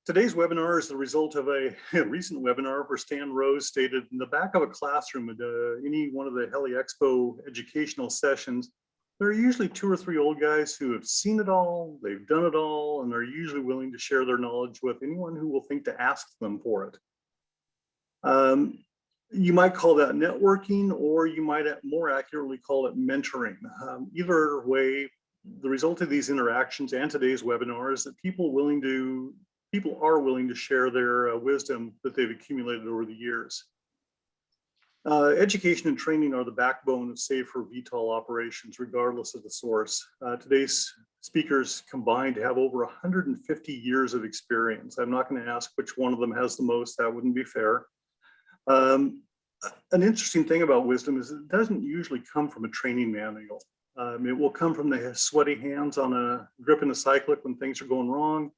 Today's webinar is the result of a recent webinar where Stan Rose stated in the back of a classroom at any one of the Heli Expo educational sessions, there are usually 2 or 3 old guys who have seen it all, they've done it all, and they're usually willing to share their knowledge with anyone who will think to ask them for it. You might call that networking, or you might more accurately call it mentoring. Either way, the result of these interactions and today's webinar is that people are willing to share their wisdom that they've accumulated over the years. Education and training are the backbone of safer VTOL operations, regardless of the source. Today's speakers combined have over 150 years of experience. I'm not going to ask which one of them has the most, that wouldn't be fair. An interesting thing about wisdom is it doesn't usually come from a training manual. It will come from the sweaty hands on gripping a cyclic when things are going wrong.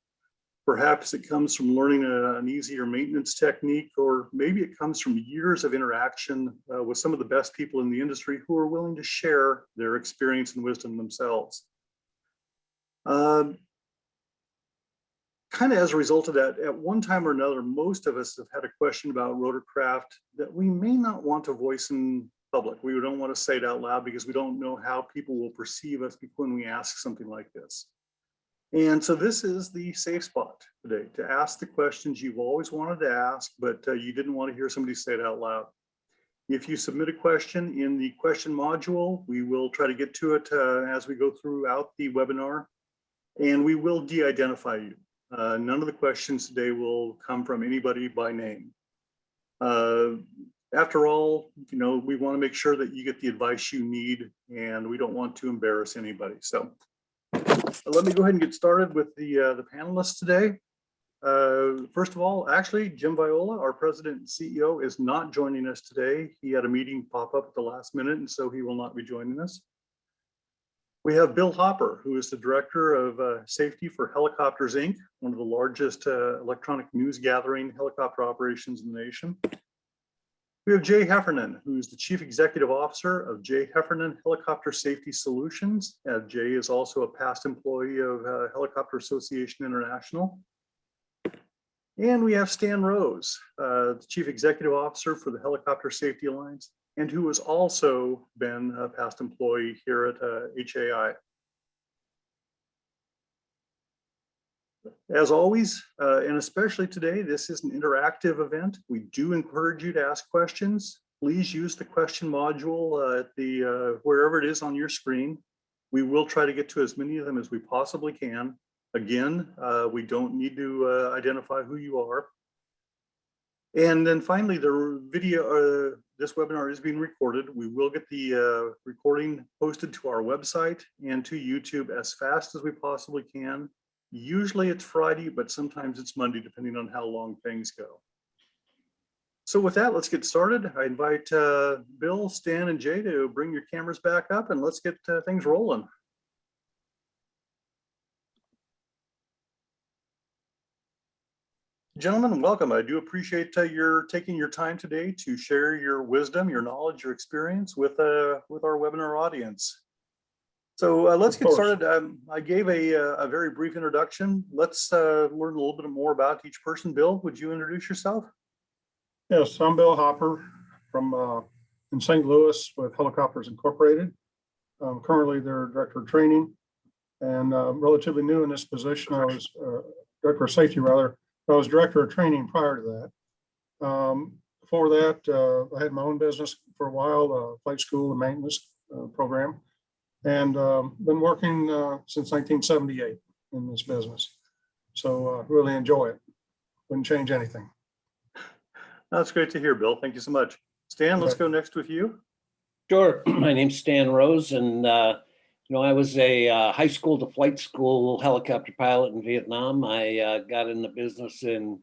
Perhaps it comes from learning an easier maintenance technique, or maybe it comes from years of interaction with some of the best people in the industry who are willing to share their experience and wisdom themselves. Kind of as a result of that, at one time or another, most of us have had a question about rotorcraft that we may not want to voice in public. We don't want to say it out loud because we don't know how people will perceive us when we ask something like this. And so this is the safe spot today to ask the questions you've always wanted to ask, but you didn't want to hear somebody say it out loud. If you submit a question in the question module, we will try to get to it as we go throughout the webinar, and we will de-identify you. None of the questions today will come from anybody by name. After all, we want to make sure that you get the advice you need, and we don't want to embarrass anybody. So let me go ahead and get started with the panelists today. First of all, actually, Jim Viola, our president and CEO, is not joining us today. He had a meeting pop up at the last minute, and so he will not be joining us. We have Bill Hopper, who is the director of safety for Helicopters, Inc., one of the largest electronic news gathering helicopter operations in the nation. We have Jay Heffernan, who is the chief executive officer of Jay Heffernan Helicopter Safety Solutions. Jay is also a past employee of Helicopter Association International. And we have Stan Rose, the chief executive officer for the Helicopter Safety Alliance, and who has also been a past employee here at HAI. As always, and especially today, this is an interactive event. We do encourage you to ask questions. Please use the question module at wherever it is on your screen. We will try to get to as many of them as we possibly can. Again, we don't need to identify who you are. And then finally, the video, this webinar is being recorded. We will get the recording posted to our website and to YouTube as fast as we possibly can. Usually it's Friday, but sometimes it's Monday, depending on how long things go. So with that, let's get started. I invite Bill, Stan, and Jay to bring your cameras back up, and let's get things rolling. Gentlemen, welcome. I do appreciate your taking your time today to share your wisdom, your knowledge, your experience with our webinar audience. So let's get started. I gave a very brief introduction. Let's learn a little bit more about each person. Bill, would you introduce yourself? Yes, I'm Bill Hopper from in St. Louis with Helicopters Incorporated. I'm currently their director of training, and relatively new in this position. I was director of safety, rather. I was director of training prior to that. Before that, I had my own business for a while, flight school and maintenance program, and been working since 1978 in this business. So really enjoy it. Wouldn't change anything. That's great to hear, Bill. Thank you so much. Stan, let's go next with you. Sure. My name's Stan Rose, and I was a high school to flight school helicopter pilot in Vietnam. I got in the business and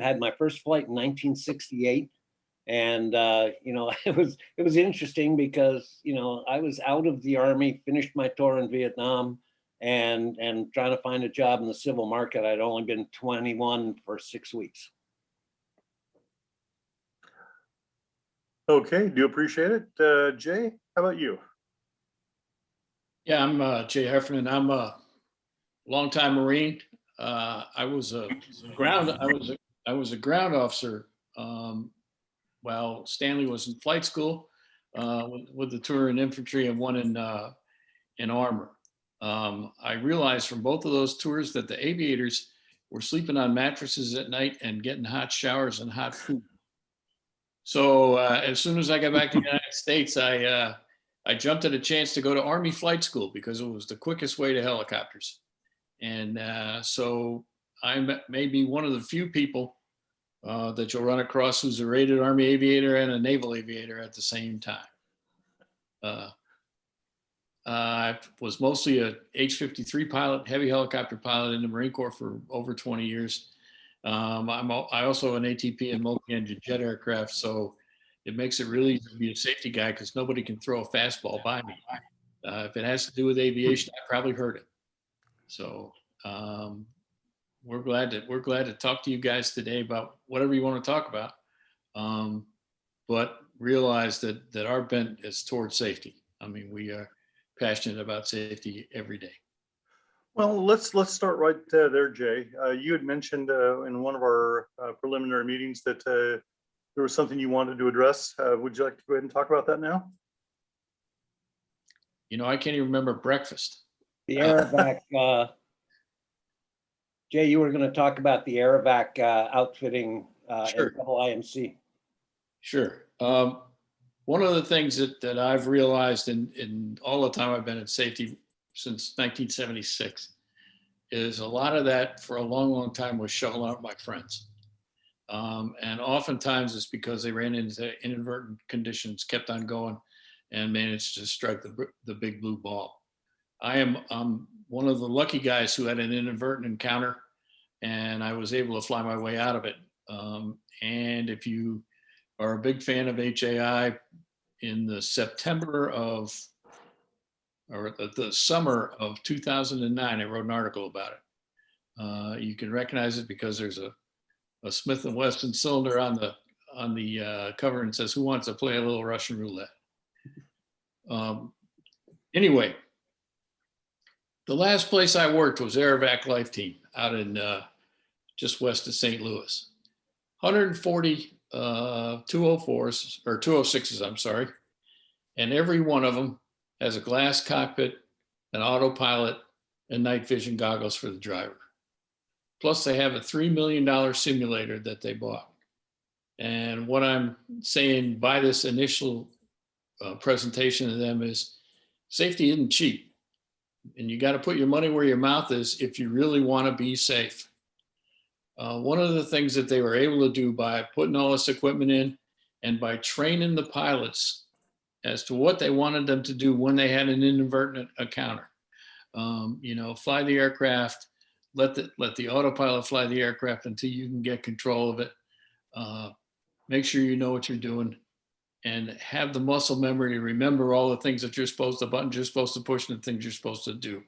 had my first flight in 1968. And, it was interesting because, I was out of the Army, finished my tour in Vietnam, and trying to find a job in the civil market. I'd only been 21 for 6 weeks. Okay, do appreciate it. Jay, how about you? Yeah, I'm Jay Heffernan. I'm a longtime Marine. I was a ground officer while Stanley was in flight school with the tour in infantry and one in armor. I realized from both of those tours that the aviators were sleeping on mattresses at night and getting hot showers and hot food. So as soon as I got back to the United States, I jumped at a chance to go to Army flight school because it was the quickest way to helicopters. And so I may be one of the few people that you'll run across who's a rated Army aviator and a naval aviator at the same time. I was mostly a H-53 pilot, heavy helicopter pilot in the Marine Corps for over 20 years. I also an ATP and multi-engine jet aircraft, so it makes it really easy to be a safety guy because nobody can throw a fastball by me. If it has to do with aviation, I probably heard it. So we're glad to talk to you guys today about whatever you want to talk about, but realize that our bent is towards safety. I mean, we are passionate about safety every day. Well, let's start right there, Jay. You had mentioned in one of our preliminary meetings that there was something you wanted to address. Would you like to go ahead and talk about that now? You know, I can't even remember breakfast. The Aerovac, Jay, you were going to talk about the Aerovac outfitting Sure. IMC. Sure. One of the things that I've realized in all the time I've been in safety since 1976 is a lot of that for a long, long time was shoveling out my friends. And oftentimes it's because they ran into inadvertent conditions, kept on going, and managed to strike the big blue ball. I'm one of the lucky guys who had an inadvertent encounter, and I was able to fly my way out of it. And if you are a big fan of HAI, in the summer of 2009, I wrote an article about it. You can recognize it because there's a Smith & Wesson cylinder on the cover and says, "Who wants to play a little Russian roulette?" Anyway, the last place I worked was Aerovac Life Team out in just west of St. Louis. 140 204s or 206s, I'm sorry. And every one of them has a glass cockpit, an autopilot, and night vision goggles for the driver. Plus they have a $3 million simulator that they bought. And what I'm saying by this initial presentation to them is safety isn't cheap. And you got to put your money where your mouth is if you really want to be safe. One of the things that they were able to do by putting all this equipment in and by training the pilots as to what they wanted them to do when they had an inadvertent encounter. Fly the aircraft, let the autopilot fly the aircraft until you can get control of it. Make sure you know what you're doing and have the muscle memory to remember all the things that the buttons you're supposed to push and the things you're supposed to do.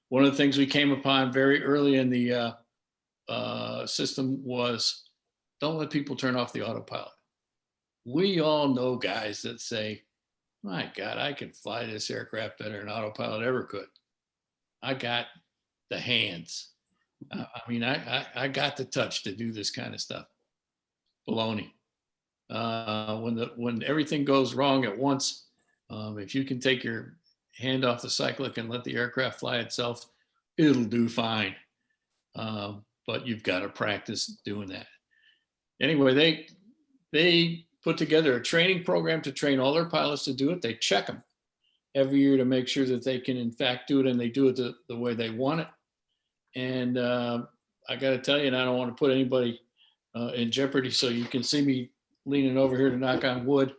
One of the things we came upon very early in the system was don't let people turn off the autopilot. We all know guys that say, "My God, I can fly this aircraft better than autopilot ever could. I got the hands. I got the touch to do this kind of stuff." Baloney. When everything goes wrong at once, if you can take your hand off the cyclic and let the aircraft fly itself, it'll do fine. But you've got to practice doing that. Anyway, they put together a training program to train all their pilots to do it. They check them every year to make sure that they can in fact do it and they do it the way they want it. And I got to tell you, and I don't want to put anybody in jeopardy, so you can see me leaning over here to knock on wood.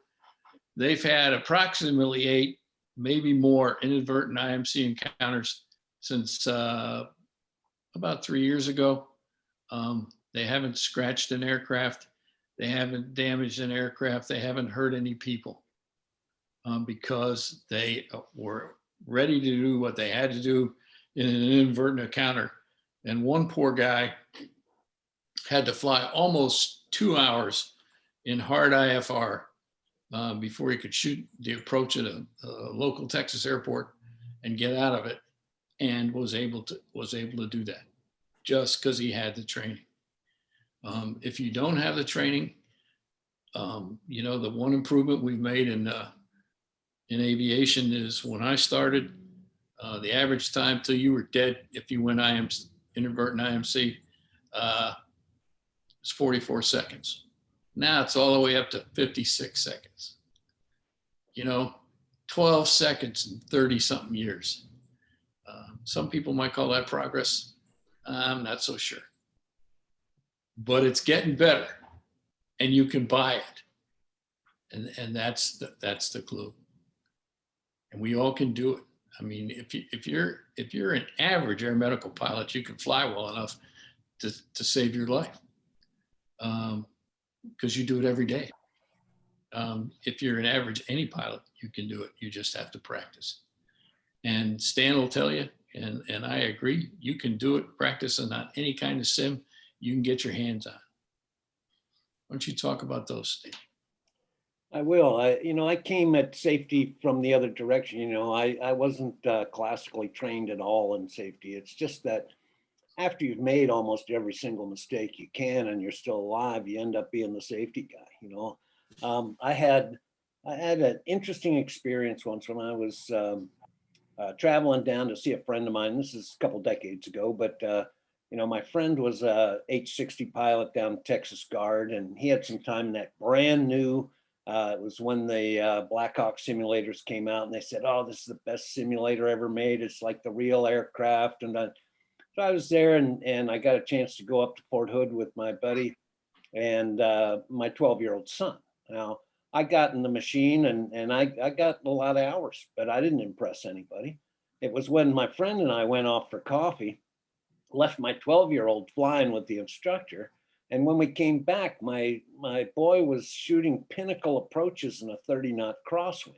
They've had approximately 8, maybe more inadvertent IMC encounters since about 3 years ago. They haven't scratched an aircraft. They haven't damaged an aircraft. They haven't hurt any people because they were ready to do what they had to do in an inadvertent encounter. And one poor guy had to fly almost 2 hours in hard IFR before he could shoot the approach at a local Texas airport and get out of it, and was able to do that. just because he had the training. If you don't have the training, you know, the one improvement we've made in aviation is when I started, the average time till you were dead, if you went inadvertent IMC, was 44 seconds. Now it's all the way up to 56 seconds. You know, 12 seconds in 30 something years. Some people might call that progress. I'm not so sure. But it's getting better and you can buy it. And that's the clue. And we all can do it. I mean, if you're an average air medical pilot, you can fly well enough to save your life. Because you do it every day. If you're an average any pilot, you can do it. You just have to practice. And Stan will tell you, and I agree, you can do it practicing on any kind of sim you can get your hands on. Why don't you talk about those, Stan? I will. I came at safety from the other direction. I wasn't classically trained at all in safety. It's just that after you've made almost every single mistake you can and you're still alive, you end up being the safety guy. I had an interesting experience once when I was traveling down to see a friend of mine. This is a couple decades ago, but my friend was a H-60 pilot down Texas Guard, and he had some time in that brand new. It was when the Black Hawk simulators came out, and they said, "Oh, this is the best simulator ever made. It's like the real aircraft." And so I was there, and I got a chance to go up to Fort Hood with my buddy and my 12-year-old son. Now, I got in the machine and I got a lot of hours, but I didn't impress anybody. It was when my friend and I went off for coffee, left my 12-year-old flying with the instructor. And when we came back, my boy was shooting pinnacle approaches in a 30-knot crosswind.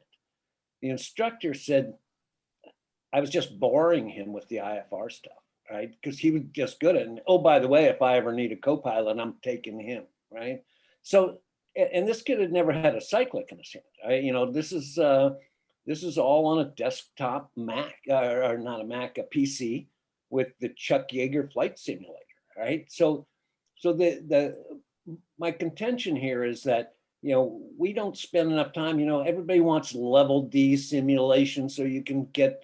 The instructor said I was just boring him with the IFR stuff, right? Because he was just good at it. And, oh, by the way, if I ever need a co-pilot, I'm taking him, right? So, and this kid had never had a cyclic in his hand, right? This is all on a desktop Mac, or not a Mac, a PC with the Chuck Yeager flight simulator, right? So my contention here is that, we don't spend enough time, everybody wants level D simulation so you can get,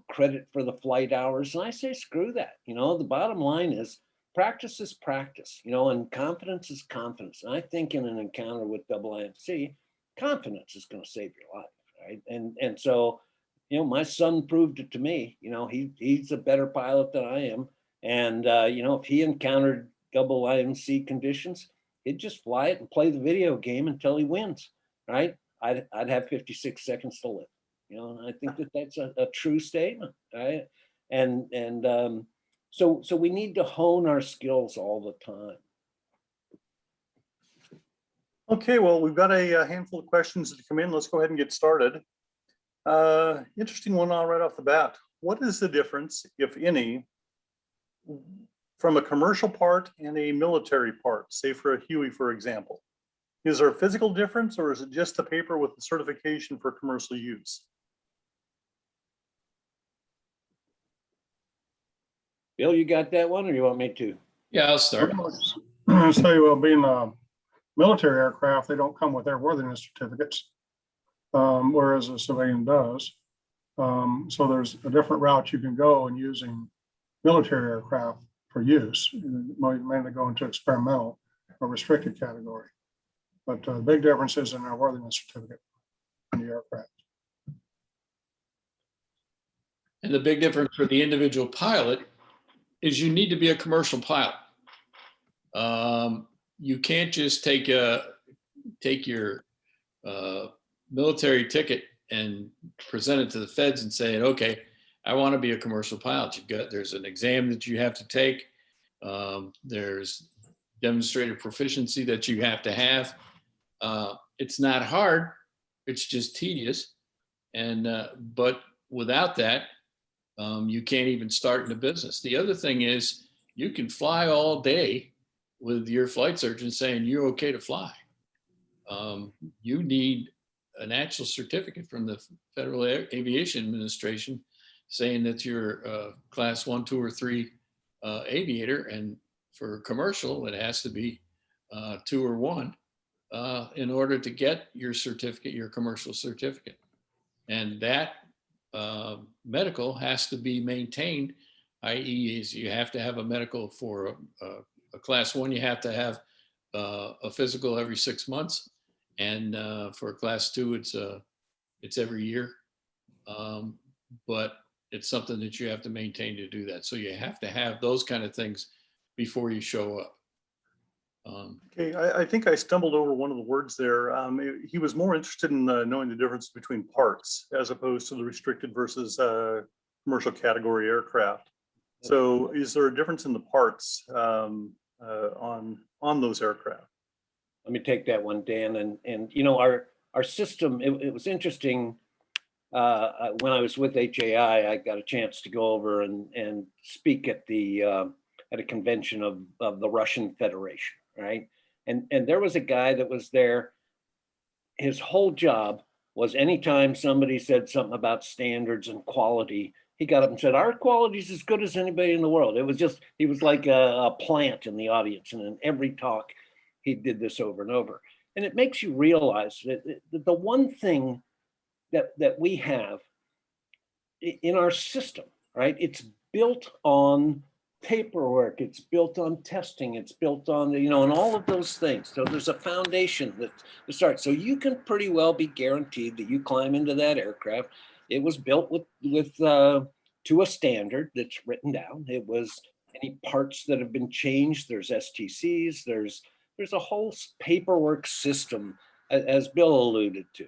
credit for the flight hours. And I say, screw that. The bottom line is practice is practice, and confidence is confidence. And I think in an encounter with IMC, confidence is going to save your life, right? And so, my son proved it to me. He's a better pilot than I am. And, if he encountered IMC conditions, he'd just fly it and play the video game until he wins, right? I'd have 56 seconds to live. And I think that that's a true statement, right? And so we need to hone our skills all the time. Okay, well, we've got a handful of questions that come in. Let's go ahead and get started. Interesting one right off the bat. What is the difference, if any, from a commercial part and a military part, say for a Huey, for example? Is there a physical difference, or is it just the paper with the certification for commercial use? Bill, you got that one, or you want me to? Yeah, I'll start. I'll tell you, well, being a military aircraft, they don't come with airworthiness certificates, whereas a civilian does. So there's a different route you can go in using military aircraft for use, mainly go into experimental or restricted category. But the big difference is in airworthiness certificate in the aircraft. And the big difference for the individual pilot is you need to be a commercial pilot. You can't just take your military ticket and present it to the feds and say, okay, I want to be a commercial pilot. There's an exam that you have to take. There's demonstrated proficiency that you have to have. It's not hard, it's just tedious. But without that, you can't even start in the business. The other thing is you can fly all day with your flight surgeon saying you're okay to fly. You need an actual certificate from the Federal Aviation Administration saying that you're class 1, 2, or 3 aviator, and for commercial, it has to be 2 or 1 in order to get your certificate, your commercial certificate. And that medical has to be maintained, i.e. is you have to have a medical for a class 1, you have to have a physical every 6 months. And for a class 2, it's every year. But it's something that you have to maintain to do that. So you have to have those kind of things before you show up. Okay, I think I stumbled over one of the words there. He was more interested in knowing the difference between parts as opposed to the restricted versus commercial category aircraft. So is there a difference in the parts on those aircraft? Let me take that one, Dan. And you know, our system, it was interesting. When I was with HAI, I got a chance to go over and speak at a convention of the Russian Federation, right? And there was a guy that was there. His whole job was anytime somebody said something about standards and quality, he got up and said, "Our quality is as good as anybody in the world." It was just, he was like a plant in the audience, and in every talk, he did this over and over. And it makes you realize that the one thing that we have in our system, right? It's built on paperwork, it's built on testing, it's built on, you know, and all of those things. So there's a foundation that starts. So you can pretty well be guaranteed that you climb into that aircraft. It was built to a standard that's written down. It was any parts that have been changed. There's STCs. There's a whole paperwork system, as Bill alluded to.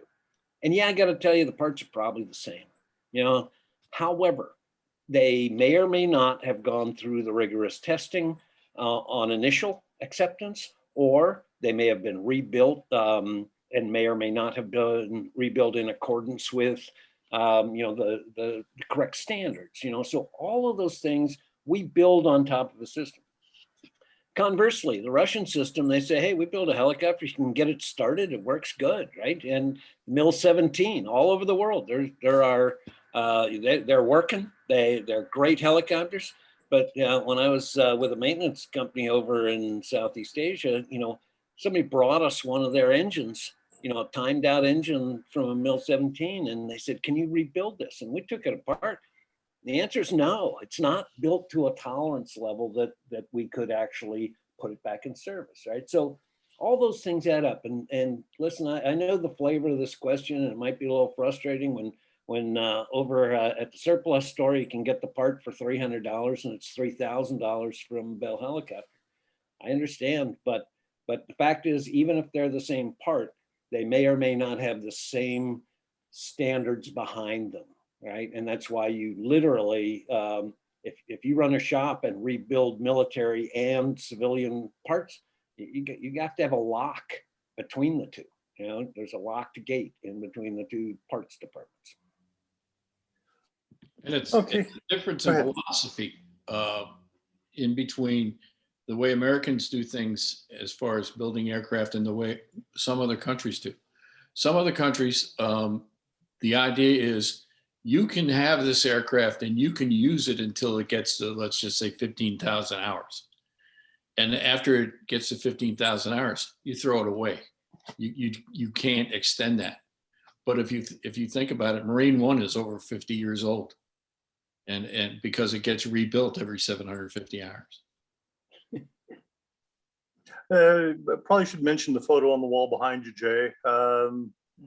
And yeah, I got to tell you, the parts are probably the same, you know. However, they may or may not have gone through the rigorous testing on initial acceptance, or they may have been rebuilt and may or may not have been rebuilt in accordance with, you know, the correct standards, you know. So all of those things we build on top of the system. Conversely, the Russian system, they say, hey, we build a helicopter, you can get it started, it works good, right? And Mil 17 all over the world, there are, they're working, they're great helicopters. But when I was with a maintenance company over in Southeast Asia, you know, somebody brought us one of their engines, you know, a timed out engine from a Mil 17, and they said, can you rebuild this? And we took it apart. The answer is no. It's not built to a tolerance level that we could actually put it back in service, right? So all those things add up. And listen, I know the flavor of this question, and it might be a little frustrating when over at the surplus store you can get the part for $300 and it's $3,000 from Bell Helicopter. I understand, but the fact is, even if they're the same part, they may or may not have the same standards behind them. Right. And that's why you literally, if you run a shop and rebuild military and civilian parts, you have to have a lock between the two. You know, there's a locked gate in between the two parts departments. And it's a difference in philosophy in between the way Americans do things as far as building aircraft and the way some other countries do. Some other countries, the idea is, you can have this aircraft and you can use it until it gets to, let's just say, 15,000 hours. And after it gets to 15,000 hours, you throw it away. You can't extend that. But if you think about it, Marine One is over 50 years old, and because it gets rebuilt every 750 hours. Probably should mention the photo on the wall behind you, Jay.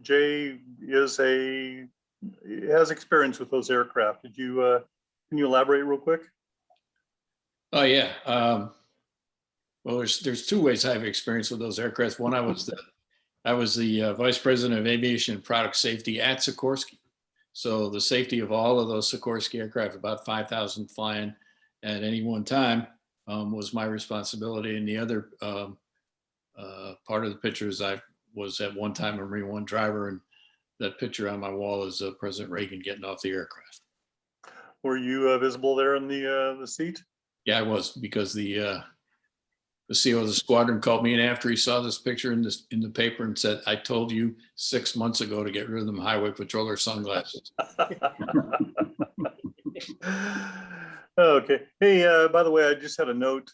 Jay has experience with those aircraft. Did you can you elaborate real quick? Oh yeah. Well, there's 2 ways I have experience with those aircraft. One, I was the vice president of aviation and product safety at Sikorsky. So the safety of all of those Sikorsky aircraft, about 5,000 flying at any one time, was my responsibility. And the other part of the picture is I was at one time a Marine One driver, and that picture on my wall is President Reagan getting off the aircraft. Were you visible there in the seat? Yeah, I was, because the CO of the squadron called me in after he saw this picture in the paper and said, "I told you 6 months ago to get rid of them highway patroller sunglasses." Okay. Hey, by the way, I just had a note.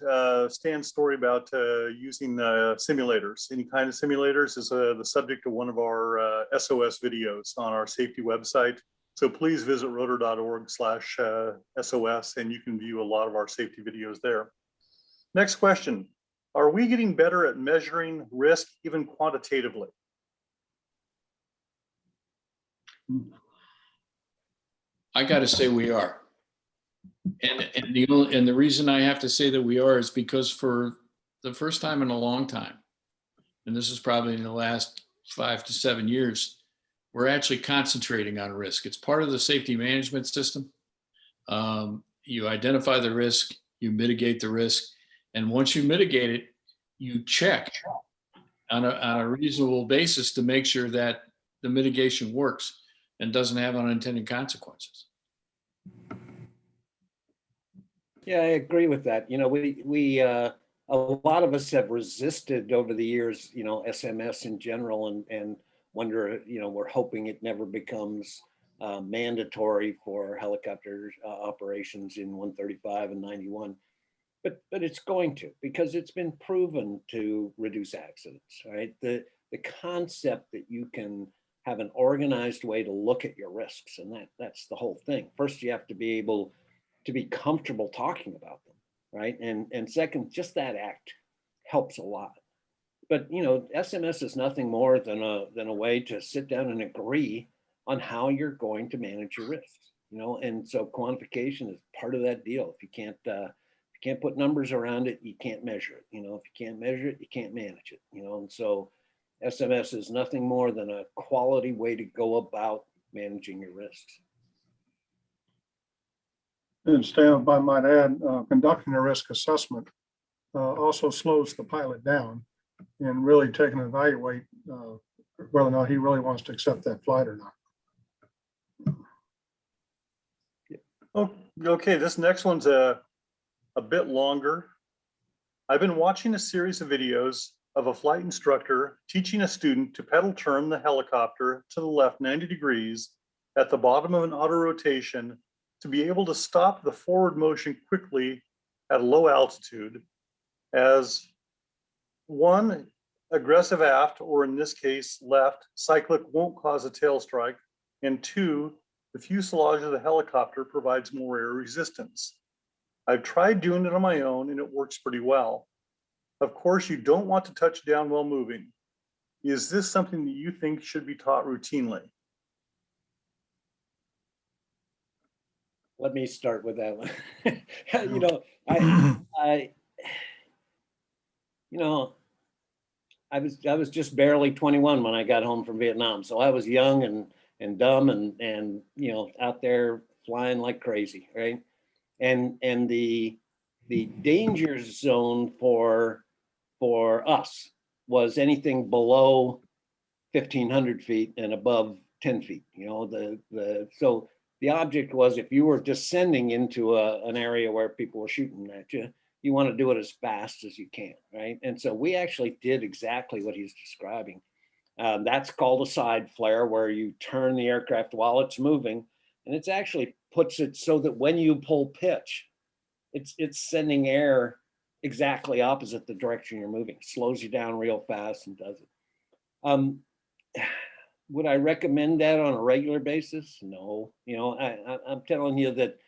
Stan's story about using simulators, any kind of simulators, is the subject of one of our SOS videos on our safety website. So please visit rotor.org/SOS and you can view a lot of our safety videos there. Next question. Are we getting better at measuring risk, even quantitatively? I got to say we are. And the reason I have to say that we are is because for the first time in a long time, and this is probably in the last 5 to 7 years, we're actually concentrating on risk. It's part of the safety management system. You identify the risk, you mitigate the risk, and once you mitigate it, you check on a reasonable basis to make sure that the mitigation works and doesn't have unintended consequences. Yeah, I agree with that. You know, a lot of us have resisted over the years, you know, SMS in general, and wonder, you know, we're hoping it never becomes mandatory for helicopter operations in 135 and 91. But it's going to, because it's been proven to reduce accidents, right? The concept that you can have an organized way to look at your risks, and that's the whole thing. First, you have to be able to be comfortable talking about them, right? And second, just that act helps a lot. But you know, SMS is nothing more than a way to sit down and agree on how you're going to manage your risks, you know. And so quantification is part of that deal. If you can't put numbers around it, you can't measure it. You know, if you can't measure it, you can't manage it. You know, and so SMS is nothing more than a quality way to go about managing your risks. And Stan, if I might add, conducting a risk assessment also slows the pilot down and really taking and evaluate whether or not he really wants to accept that flight or not. Oh, okay, this next one's a bit longer. I've been watching a series of videos of a flight instructor teaching a student to pedal turn the helicopter to the left 90 degrees at the bottom of an auto rotation to be able to stop the forward motion quickly at a low altitude, as one, aggressive aft, or in this case left, cyclic won't cause a tail strike, and two, the fuselage of the helicopter provides more air resistance. I've tried doing it on my own and it works pretty well. Of course, you don't want to touch down while moving. Is this something that you think should be taught routinely? Let me start with that one. You know, you know, I was just barely 21 when I got home from Vietnam, so I was young and dumb and you know, out there flying like crazy, right? And the danger zone for us was anything below 1,500 feet and above 10 feet. You know, so the object was, if you were descending into an area where people were shooting at you, you want to do it as fast as you can, right? And so we actually did exactly what he's describing. That's called a side flare, where you turn the aircraft while it's moving, and it's actually puts it so that when you pull pitch, it's sending air exactly opposite the direction you're moving, slows you down real fast and does it. Would I recommend that on a regular basis? No. You know, I'm telling you that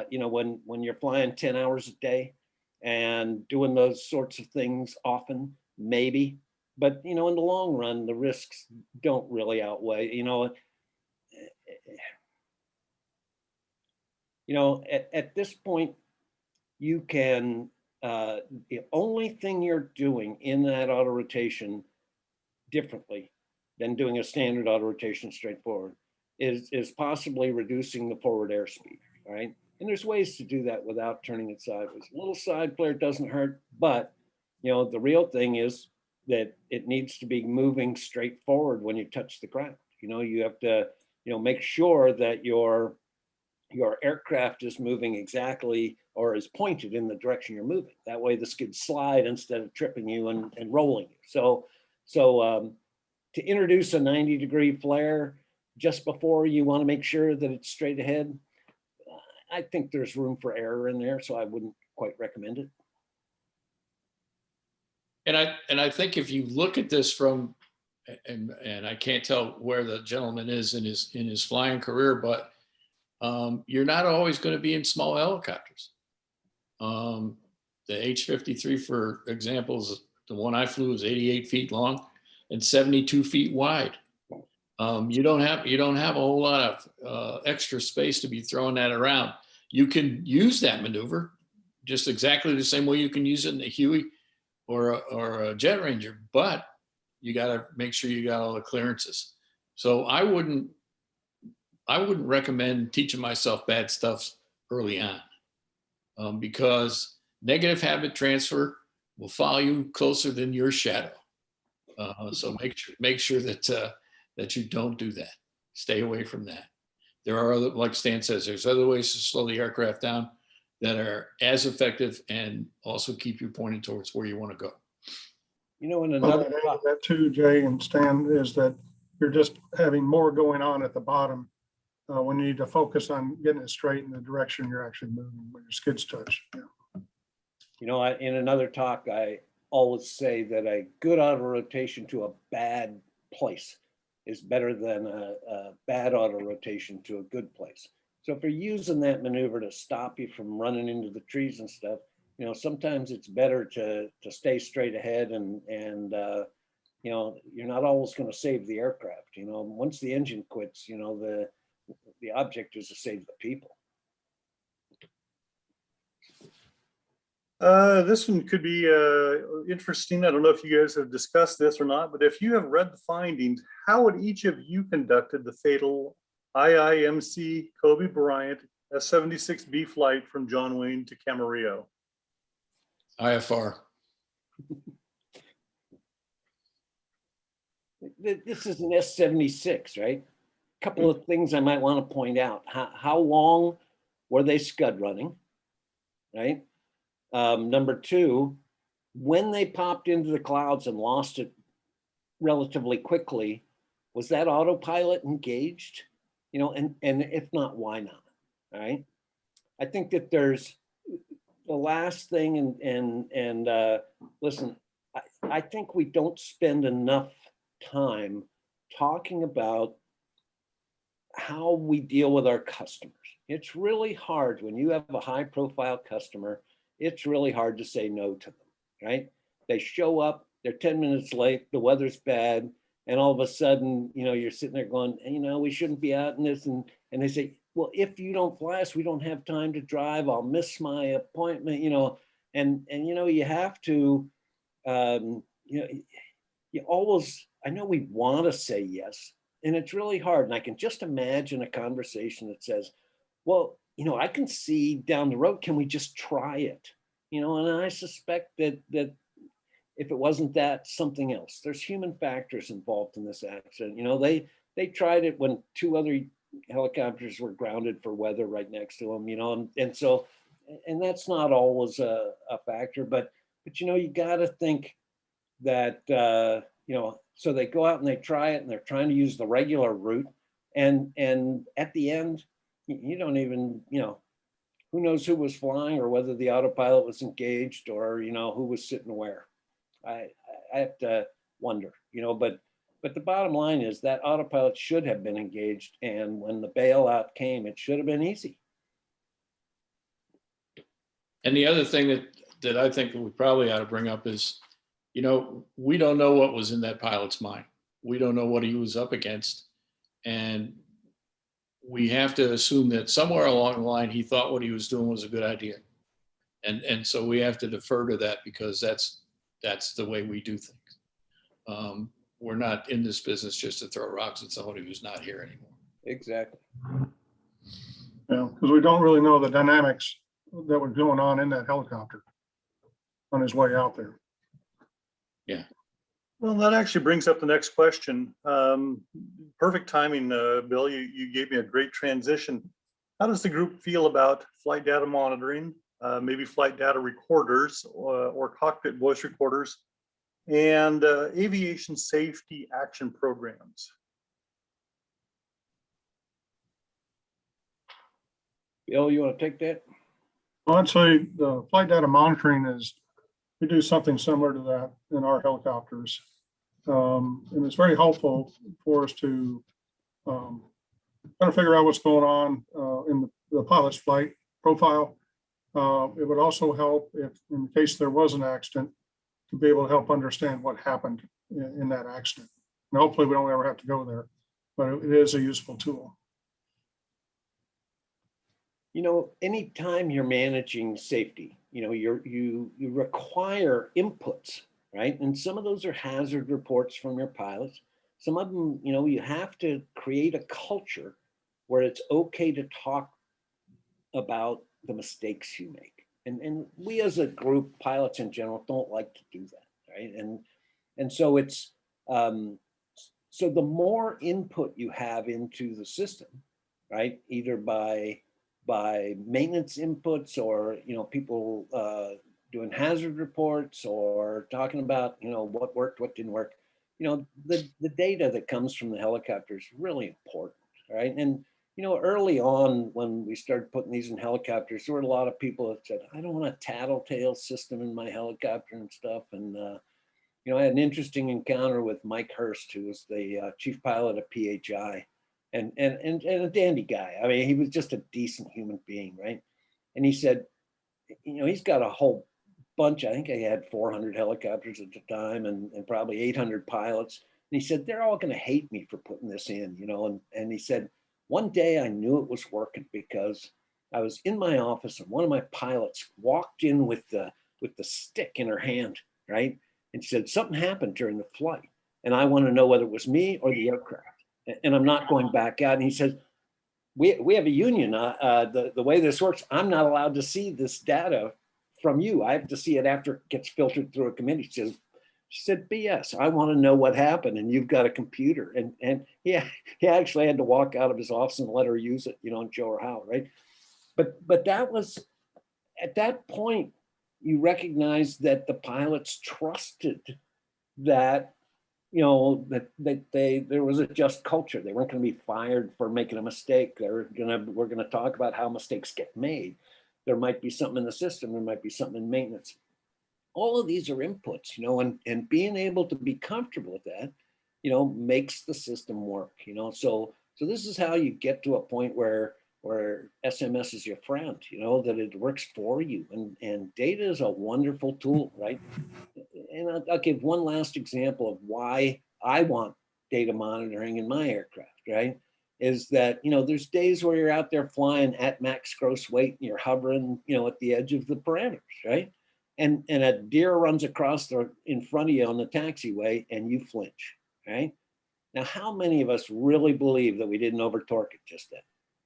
you know, when you're flying 10 hours a day and doing those sorts of things often, maybe, but you know, in the long run, the risks don't really outweigh. You know, at this point, you can, the only thing you're doing in that auto rotation differently than doing a standard auto rotation straight forward is possibly reducing the forward airspeed, right? And there's ways to do that without turning it sideways. A little side flare doesn't hurt, but you know, the real thing is that it needs to be moving straight forward when you touch the ground. You know, you have to, you know, make sure that your aircraft is moving exactly, or is pointed in the direction you're moving. That way the skids slide instead of tripping you and rolling you. So to introduce a 90-degree flare just before you want to make sure that it's straight ahead, I think there's room for error in there, so I wouldn't quite recommend it. And I think if you look at this from, and I can't tell where the gentleman is in his flying career, but you're not always going to be in small helicopters. The H-53, for examples, the one I flew was 88 feet long and 72 feet wide. You don't have a whole lot of extra space to be throwing that around. You can use that maneuver just exactly the same way you can use it in a Huey or a Jet Ranger, but you got to make sure you got all the clearances. So I wouldn't recommend teaching myself bad stuff early on, because negative habit transfer will follow you closer than your shadow. So make sure that you don't do that. Stay away from that. There are other, like Stan says, there's other ways to slow the aircraft down that are as effective and also keep you pointed towards where you want to go. You know, in Well, another, I'd add to that too, Jay and Stan, is that you're just having more going on at the bottom when you need to focus on getting it straight in the direction you're actually moving when your skids touch. Yeah. you know, in another talk, I always say that a good auto rotation to a bad place is better than a bad auto rotation to a good place. So if you're using that maneuver to stop you from running into the trees and stuff, you know, sometimes it's better to stay straight ahead and you know, you're not always going to save the aircraft. You know, once the engine quits, you know, the object is to save the people. This one could be interesting. I don't know if you guys have discussed this or not, but if you have read the findings, how would each of you conducted the fatal IIMC Kobe Bryant S-76B flight from John Wayne to Camarillo? IFR. This is an S-76, right? A couple of things I might want to point out. How long were they scud running, right? Number two, when they popped into the clouds and lost it relatively quickly, was that autopilot engaged? You know, and if not, why not? All right. I think that there's the last thing, and listen, I think we don't spend enough time talking about how we deal with our customers. It's really hard when you have a high profile customer. It's really hard to say no to them, right? They show up, they're 10 minutes late, the weather's bad, and all of a sudden, you know, you're sitting there going, you know, we shouldn't be out in this. And they say, well, if you don't fly us, we don't have time to drive. I'll miss my appointment, you know, and you know, you have to, you know, you always, I know we want to say yes, and it's really hard. And I can just imagine a conversation that says, well, you know, I can see down the road, can we just try it? You know, and I suspect that if it wasn't that, something else. There's human factors involved in this accident. You know, they tried it when two other helicopters were grounded for weather right next to them, you know, and so, and that's not always a factor, but you know, you got to think that, you know, so they go out and they try it and they're trying to use the regular route. And at the end, you don't even, you know, who knows who was flying or whether the autopilot was engaged or, you know, who was sitting where. I have to wonder, you know, but the bottom line is that autopilot should have been engaged. And when the bailout came, it should have been easy. And the other thing that I think we probably ought to bring up is, you know, we don't know what was in that pilot's mind. We don't know what he was up against. And we have to assume that somewhere along the line, he thought what he was doing was a good idea. And so we have to defer to that because that's the way we do things. We're not in this business just to throw rocks at somebody who's not here anymore. Exactly. Yeah, because we don't really know the dynamics that were going on in that helicopter on his way out there. Yeah. Well, that actually brings up the next question. Perfect timing, Bill. You gave me a great transition. How does the group feel about flight data monitoring, maybe flight data recorders or cockpit voice recorders, and aviation safety action programs? Bill, you want to take that? Well, I'd say the flight data monitoring is, we do something similar to that in our helicopters. And it's very helpful for us to kind of figure out what's going on in the pilot's flight profile. It would also help if, in case there was an accident, to be able to help understand what happened in that accident. And hopefully we don't ever have to go there, but it is a useful tool. You know, anytime you're managing safety, you know, you require inputs, right? And some of those are hazard reports from your pilots. Some of them, you know, you have to create a culture where it's okay to talk about the mistakes you make. And we as a group, pilots in general, don't like to do that, right? And so it's, so the more input you have into the system, right? Either by maintenance inputs or, you know, people doing hazard reports or talking about, you know, what worked, what didn't work. You know, the data that comes from the helicopter is really important, right? And, you know, early on when we started putting these in helicopters, there were a lot of people that said, I don't want a tattletale system in my helicopter and stuff. And, you know, I had an interesting encounter with Mike Hurst, who was the chief pilot of PHI. And a dandy guy. I mean, he was just a decent human being, right? And he said, you know, he's got a whole bunch. I think he had 400 helicopters at the time and probably 800 pilots. And he said, they're all going to hate me for putting this in, you know. And he said, one day I knew it was working because I was in my office and one of my pilots walked in with the stick in her hand, right? And she said, something happened during the flight. And I want to know whether it was me or the aircraft. And I'm not going back out. And he says, we have a union. The way this works, I'm not allowed to see this data from you. I have to see it after it gets filtered through a committee. She said, BS, I want to know what happened. And you've got a computer. And he actually had to walk out of his office and let her use it, you know, and show her how, right? But that was, at that point, you recognize that the pilots trusted that, you know, that there was a just culture. They weren't going to be fired for making a mistake. We're going to talk about how mistakes get made. There might be something in the system. There might be something in maintenance. All of these are inputs, you know, and being able to be comfortable with that, you know, makes the system work, you know. So this is how you get to a point where SMS is your friend, you know, that it works for you. And data is a wonderful tool, right? And I'll give one last example of why I want data monitoring in my aircraft, right? Is that, you know, there's days where you're out there flying at max gross weight and you're hovering, you know, at the edge of the parameters, right? And a deer runs across in front of you on the taxiway and you flinch, right? Now, how many of us really believe that we didn't over torque it just then?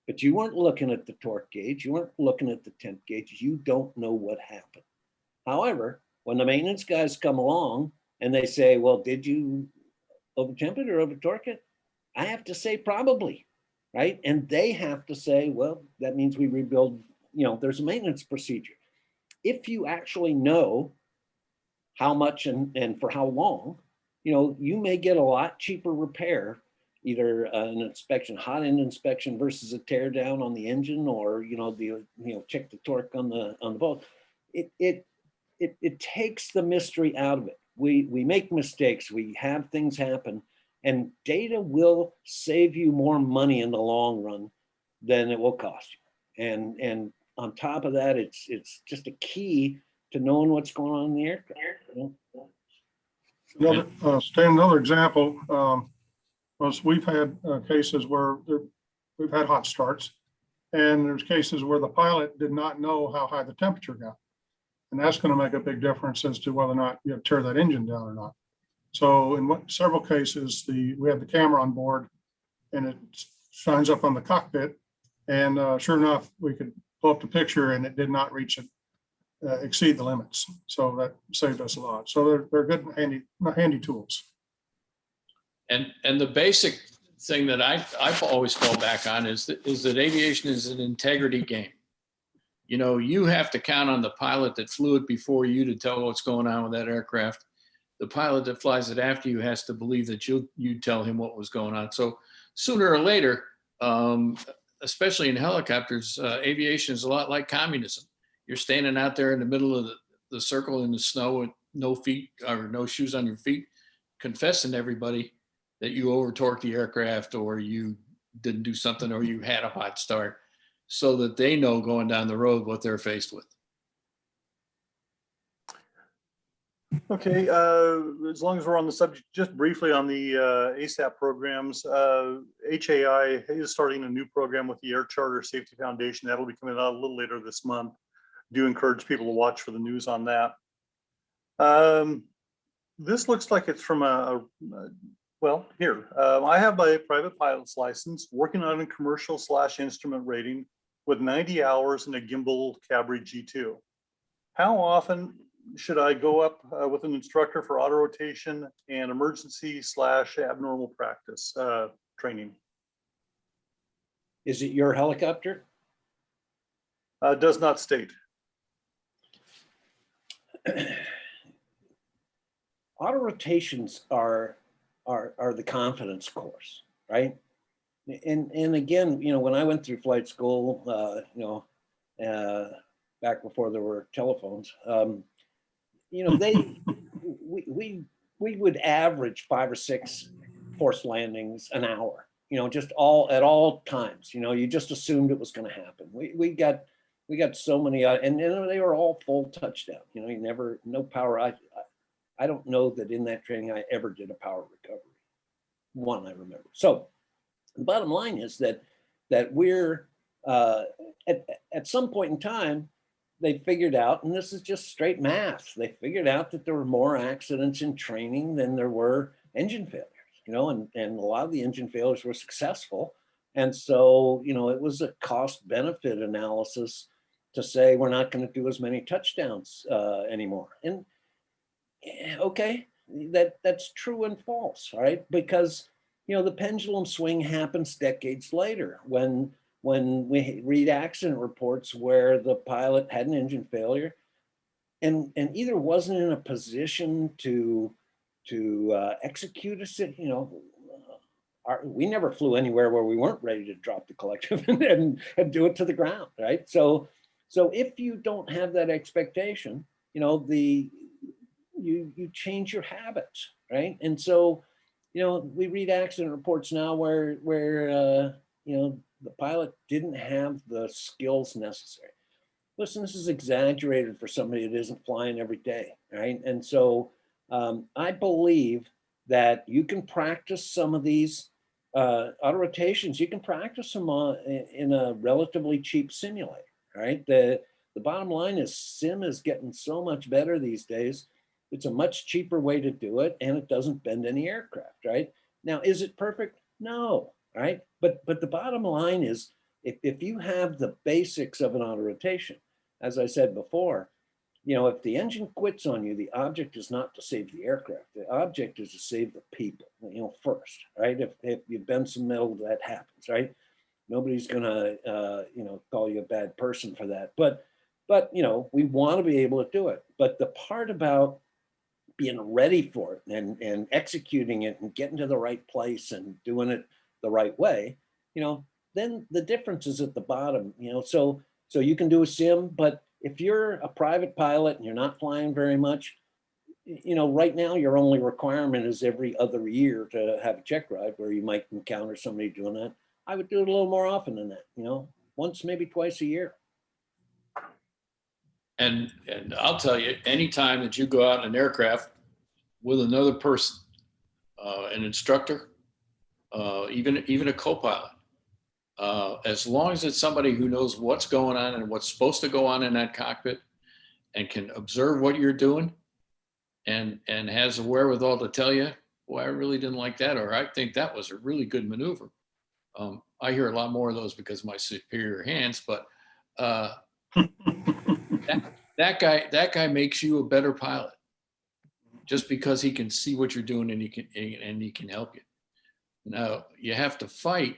But you weren't looking at the torque gauge. You weren't looking at the temp gauge. You don't know what happened. However, when the maintenance guys come along and they say, well, did you over temp it or over torque it? I have to say probably, right? And they have to say, well, that means we rebuild, you know, there's a maintenance procedure. If you actually know how much and for how long, you know, you may get a lot cheaper repair, either an inspection, hot end inspection versus a tear down on the engine, or, you know, check the torque on the bolt. It takes the mystery out of it. We make mistakes, we have things happen, and data will save you more money in the long run than it will cost you. And on top of that, it's just a key to knowing what's going on in the aircraft. You know? Stan, another example was we've had cases where we've had hot starts, and there's cases where the pilot did not know how high the temperature got. And that's going to make a big difference as to whether or not you have to tear that engine down or not. So in several cases, we have the camera on board and it shines up on the cockpit. And sure enough, we could pull up the picture and it did not exceed the limits. So that saved us a lot. So they're good and handy tools. And the basic thing that I've always fall back on is that aviation is an integrity game. You know, you have to count on the pilot that flew it before you to tell what's going on with that aircraft. The pilot that flies it after you has to believe that you tell him what was going on. So sooner or later, especially in helicopters, aviation is a lot like communism. You're standing out there in the middle of the circle in the snow with no feet or no shoes on your feet, confessing to everybody that you over torqued the aircraft or you didn't do something or you had a hot start, so that they know going down the road what they're faced with. Okay, as long as we're on the subject, just briefly on the ASAP programs, HAI is starting a new program with the Air Charter Safety Foundation. That'll be coming out a little later this month. Do encourage people to watch for the news on that. This looks like it's from well, here. I have my private pilot's license, working on a commercial/instrument rating with 90 hours in a gimbal Cabri G2. How often should I go up with an instructor for auto rotation and emergency/abnormal practice training? Is it your helicopter? Does not state. Auto rotations are the confidence course, right? And again, you know, when I went through flight school, back before there were telephones, you know, we would average 5 or 6 forced landings an hour, you know, just at all times. You know, you just assumed it was going to happen. We got so many, and they were all full touchdown. You know, you never, no power. I don't know that in that training I ever did a power recovery. One I remember. So the bottom line is that we're at some point in time, they figured out, and this is just straight math, they figured out that there were more accidents in training than there were engine failures, you know, and a lot of the engine failures were successful. And so, you know, it was a cost benefit analysis to say we're not going to do as many touchdowns anymore. And okay, that's true and false, right? Because, you know, the pendulum swing happens decades later when we read accident reports where the pilot had an engine failure and either wasn't in a position to execute you know, we never flew anywhere where we weren't ready to drop the collective and do it to the ground, right? So if you don't have that expectation, you know, you change your habits, right? And so, you know, we read accident reports now where you know, the pilot didn't have the skills necessary. Listen, this is exaggerated for somebody that isn't flying every day, right? And so I believe that you can practice some of these auto rotations. You can practice them in a relatively cheap simulator, right? The bottom line is sim is getting so much better these days. It's a much cheaper way to do it, and it doesn't bend any aircraft, right? Now, is it perfect? No, right? But the bottom line is, if you have the basics of an auto rotation, as I said before, you know, if the engine quits on you, the object is not to save the aircraft. The object is to save the people, you know, first, right? If you bend some metal, that happens, right? Nobody's gonna, you know, call you a bad person for that. But you know, we want to be able to do it. But the part about being ready for it and executing it and getting to the right place and doing it the right way, you know, then the difference is at the bottom, you know. So you can do a sim, but if you're a private pilot and you're not flying very much, you know, right now your only requirement is every other year to have a check ride where you might encounter somebody doing that. I would do it a little more often than that, you know, once, maybe twice a year. And I'll tell you, anytime that you go out in an aircraft with another person, an instructor, even a co-pilot, as long as it's somebody who knows what's going on and what's supposed to go on in that cockpit and can observe what you're doing and has the wherewithal to tell you, well, I really didn't like that, or I think that was a really good maneuver. I hear a lot more of those because of my superior hands, but that guy makes you a better pilot just because he can see what you're doing and he can help you. Now you have to fight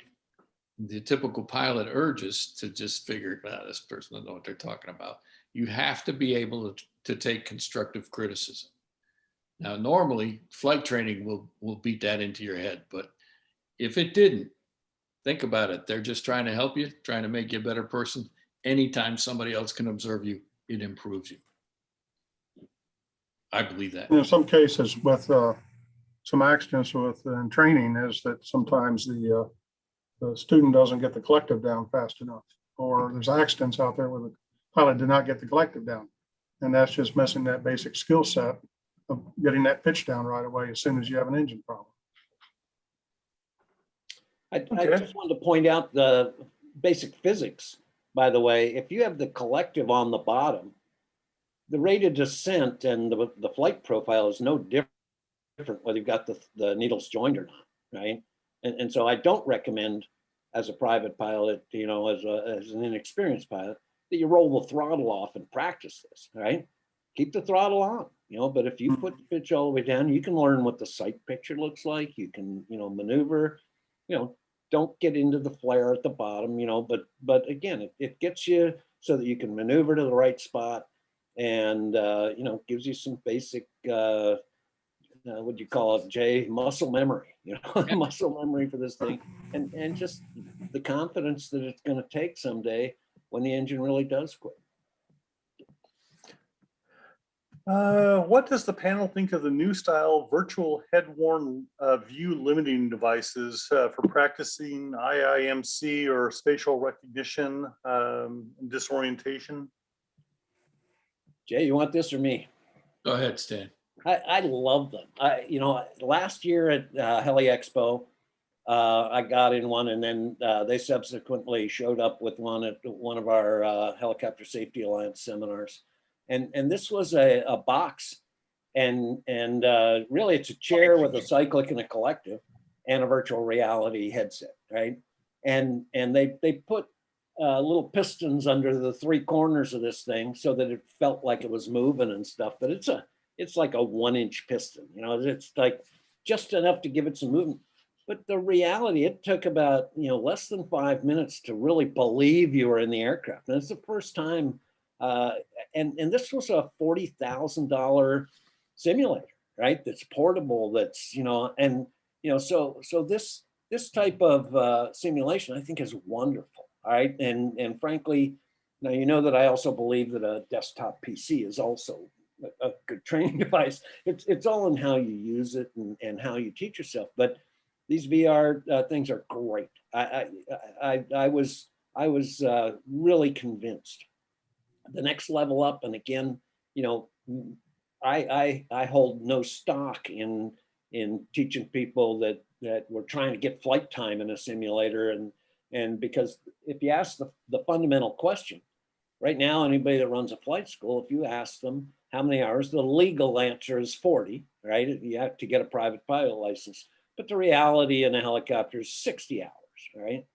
the typical pilot urges to just figure out this person doesn't know what they're talking about. You have to be able to take constructive criticism. Now, normally flight training will beat that into your head, but if it didn't, think about it. They're just trying to help you, trying to make you a better person. Anytime somebody else can observe you, it improves you. I believe that. In some cases with some accidents in training is that sometimes the student doesn't get the collective down fast enough, or there's accidents out there where the pilot did not get the collective down. And that's just missing that basic skill set of getting that pitch down right away as soon as you have an engine problem. I Okay. just wanted to point out the basic physics, by the way. If you have the collective on the bottom, the rate of descent and the flight profile is no different whether you've got the needles joined or not, right? And so I don't recommend as a private pilot, as an inexperienced pilot, that you roll the throttle off and practice this, right? Keep the throttle on, but if you put the pitch all the way down, you can learn what the sight picture looks like. You can, maneuver, don't get into the flare at the bottom, but again, it gets you so that you can maneuver to the right spot and, gives you some basic, what do you call it, Jay? Muscle memory, muscle memory for this thing. And just the confidence that it's going to take someday when the engine really does quit. What does the panel think of the new style virtual head-worn view limiting devices for practicing IIMC or spatial recognition disorientation? Jay, you want this or me? Go ahead, Stan. I love them. Last year at Heli Expo, I got in one, and then they subsequently showed up with one at one of our Helicopter Safety Alliance seminars. And this was a box, and really it's a chair with a cyclic and a collective and a virtual reality headset, right? And they put little pistons under the three corners of this thing so that it felt like it was moving and stuff. But it's like a 1-inch piston, it's like just enough to give it some movement. But the reality, it took about less than 5 minutes to really believe you were in the aircraft. And it's the first time. And this was a $40,000 simulator, right? That's portable. That's so this type of simulation I think is wonderful. All right, and frankly, now that I also believe that a desktop PC is also a good training device. It's all in how you use it and how you teach yourself. But these VR things are great. I was really convinced. The next level up, and again, I hold no stock in teaching people that were trying to get flight time in a simulator, and because if you ask the fundamental question, right now, anybody that runs a flight school, if you ask them how many hours, the legal answer is 40, right? You have to get a private pilot license. But the reality in a helicopter is 60 hours, right?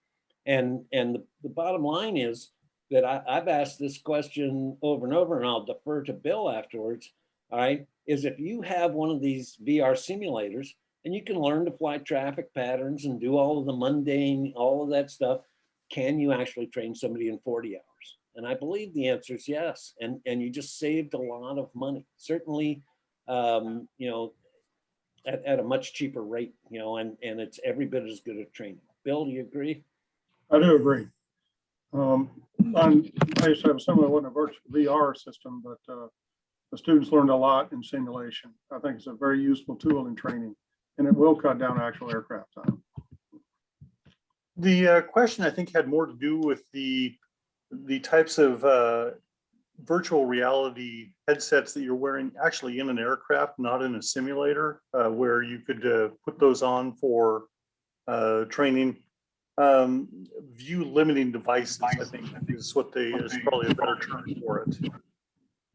And the bottom line is that I've asked this question over and over, and I'll defer to Bill afterwards, all right, is if you have one of these VR simulators and you can learn to fly traffic patterns and do all of the mundane, all of that stuff, can you actually train somebody in 40 hours? And I believe the answer is yes. And you just saved a lot of money, certainly, at a much cheaper rate, and it's every bit as good at training. Bill, do you agree? I do agree. I used to have similar one, a virtual VR system, but the students learned a lot in simulation. I think it's a very useful tool in training, and it will cut down actual aircraft time. The question I think had more to do with the types of virtual reality headsets that you're wearing actually in an aircraft, not in a simulator, where you could put those on for training. View limiting devices, I think, is probably a better term for it.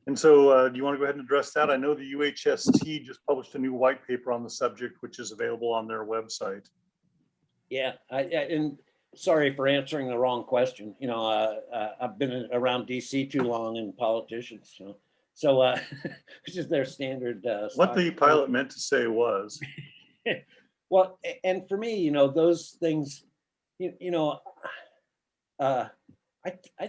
And so do you want to go ahead and address that? I know the UHST just published a new white paper on the subject, which is available on their website. Yeah, and sorry for answering the wrong question. I've been around DC too long and politicians, so it's just their standard. What the pilot meant to say was. Well, and for me, those things, I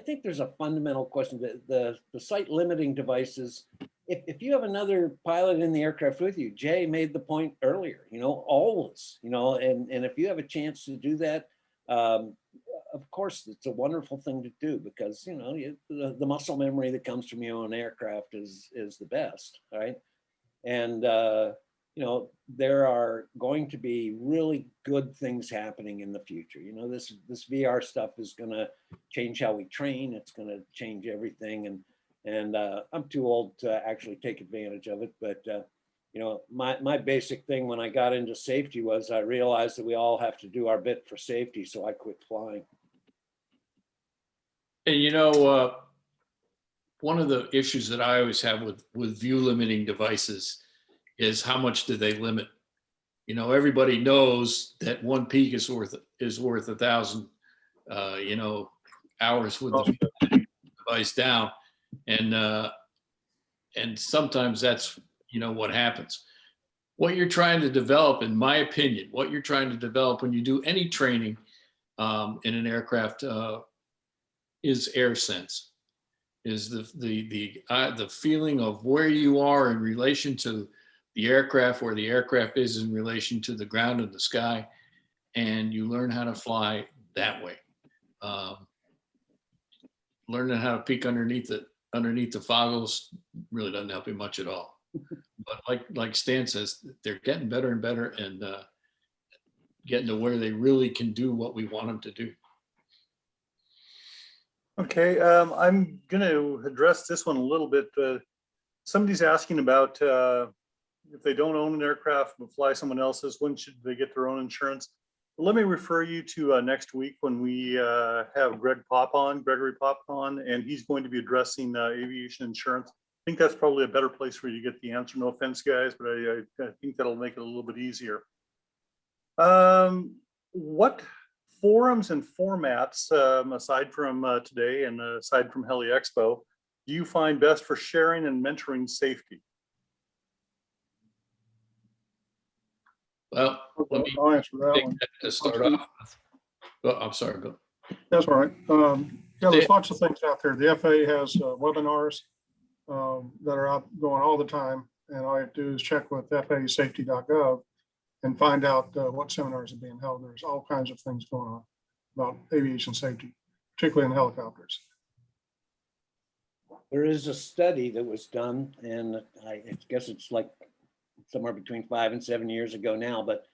think there's a fundamental question that the sight limiting devices, if you have another pilot in the aircraft with you, Jay made the point earlier, always, and if you have a chance to do that, of course, it's a wonderful thing to do because, you know, the muscle memory that comes from your own aircraft is the best, right? And, you know, there are going to be really good things happening in the future. You know, this VR stuff is going to change how we train. It's going to change everything. And I'm too old to actually take advantage of it. But, you know, my basic thing when I got into safety was I realized that we all have to do our bit for safety. So I quit flying. And you know, one of the issues that I always have with view limiting devices is how much do they limit? You know, everybody knows that one peak is worth 1,000, you know, hours with the device down, and sometimes that's, you know, what happens. What you're trying to develop, in my opinion, what you're trying to develop when you do any training in an aircraft is air sense, is the feeling of where you are in relation to the aircraft, where the aircraft is in relation to the ground and the sky, and you learn how to fly that way. Learning how to peek underneath the foggles really doesn't help you much at all. But like Stan says, they're getting better and better, and getting to where they really can do what we want them to do. Okay, I'm going to address this one a little bit. Somebody's asking about if they don't own an aircraft but fly someone else's, when should they get their own insurance? Let me refer you to next week when we have Gregory Pop on, and he's going to be addressing aviation insurance. I think that's probably a better place for you to get the answer. No offense, guys, but I think that'll make it a little bit easier. What forums and formats, aside from today and aside from Heli Expo, do you find best for sharing and mentoring safety? Well, let me I'll answer that take one. that to start off with. Oh, I'm sorry, Bill. That's all right. Yeah, there's lots of things out there. The FAA has webinars that are out going all the time. And all you have to do is check with FAAsafety.gov and find out what seminars are being held. There's all kinds of things going on about aviation safety, particularly in helicopters. There is a study that was done, and I guess it's like somewhere between 5 and 7 years ago now, but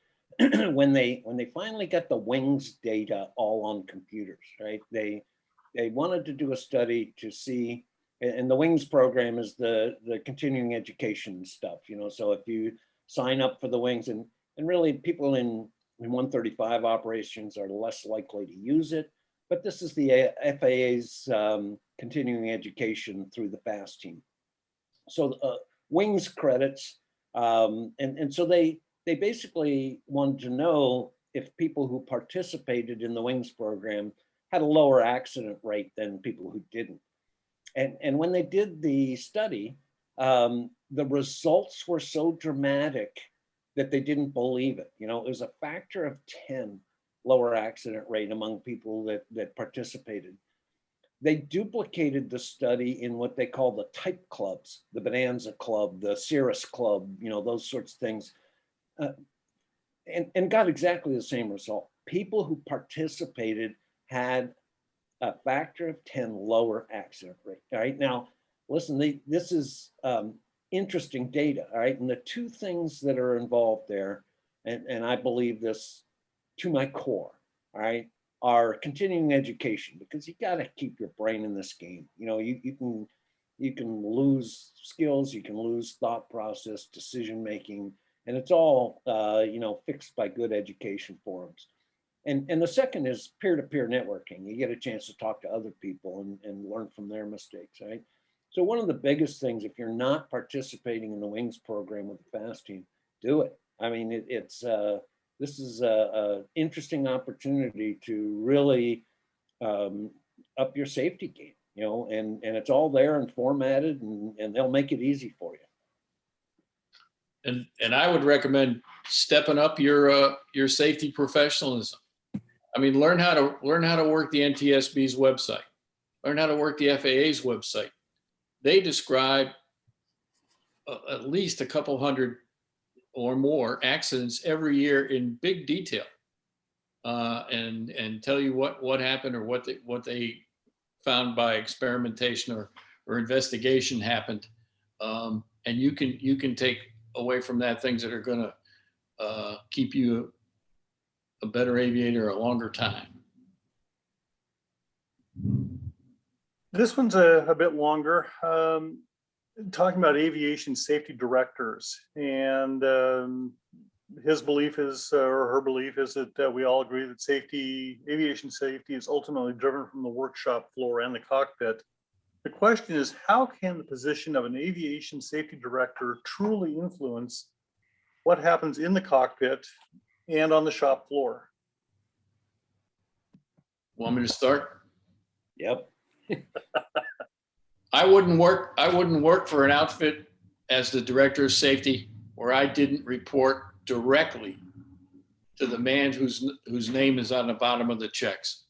when they finally got the wings data all on computers, right? They wanted to do a study to see, and the wings program is the continuing education stuff, you know, so if you sign up for the wings, and really people in 135 operations are less likely to use it, but this is the FAA's continuing education through the FAST team. So wings credits, and so they basically wanted to know if people who participated in the wings program had a lower accident rate than people who didn't. And when they did the study, the results were so dramatic that they didn't believe it. You know, it was a factor of 10 lower accident rate among people that participated. They duplicated the study in what they call the type clubs, the Bonanza Club, the Cirrus Club, you know, those sorts of things, and got exactly the same result. People who participated had a factor of 10 lower accident rate. All right, now listen, this is interesting data. All right, and the two things that are involved there, and I believe this to my core, all right, are continuing education, because you got to keep your brain in this game. You know, you can lose skills, you can lose thought process, decision making, and it's all you know, fixed by good education forums. And the second is peer-to-peer networking. You get a chance to talk to other people and learn from their mistakes, right? So one of the biggest things, if you're not participating in the wings program with the FAST team, do it. I mean, this is a interesting opportunity to really up your safety game, you know, and it's all there and formatted, and they'll make it easy for you. And I would recommend stepping up your safety professionalism. I mean, learn how to work the NTSB's website, learn how to work the FAA's website. They describe at least a couple hundred or more accidents every year in big detail. and tell you what happened or what they found by experimentation or investigation happened. And you can take away from that things that are going to keep you a better aviator a longer time. This one's a bit longer. Talking about aviation safety directors, and his belief is, or her belief is that we all agree that aviation safety is ultimately driven from the workshop floor and the cockpit. The question is, how can the position of an aviation safety director truly influence what happens in the cockpit and on the shop floor? Want me to start? Yep. I wouldn't work for an outfit as the director of safety where I didn't report directly to the man whose name is on the bottom of the checks.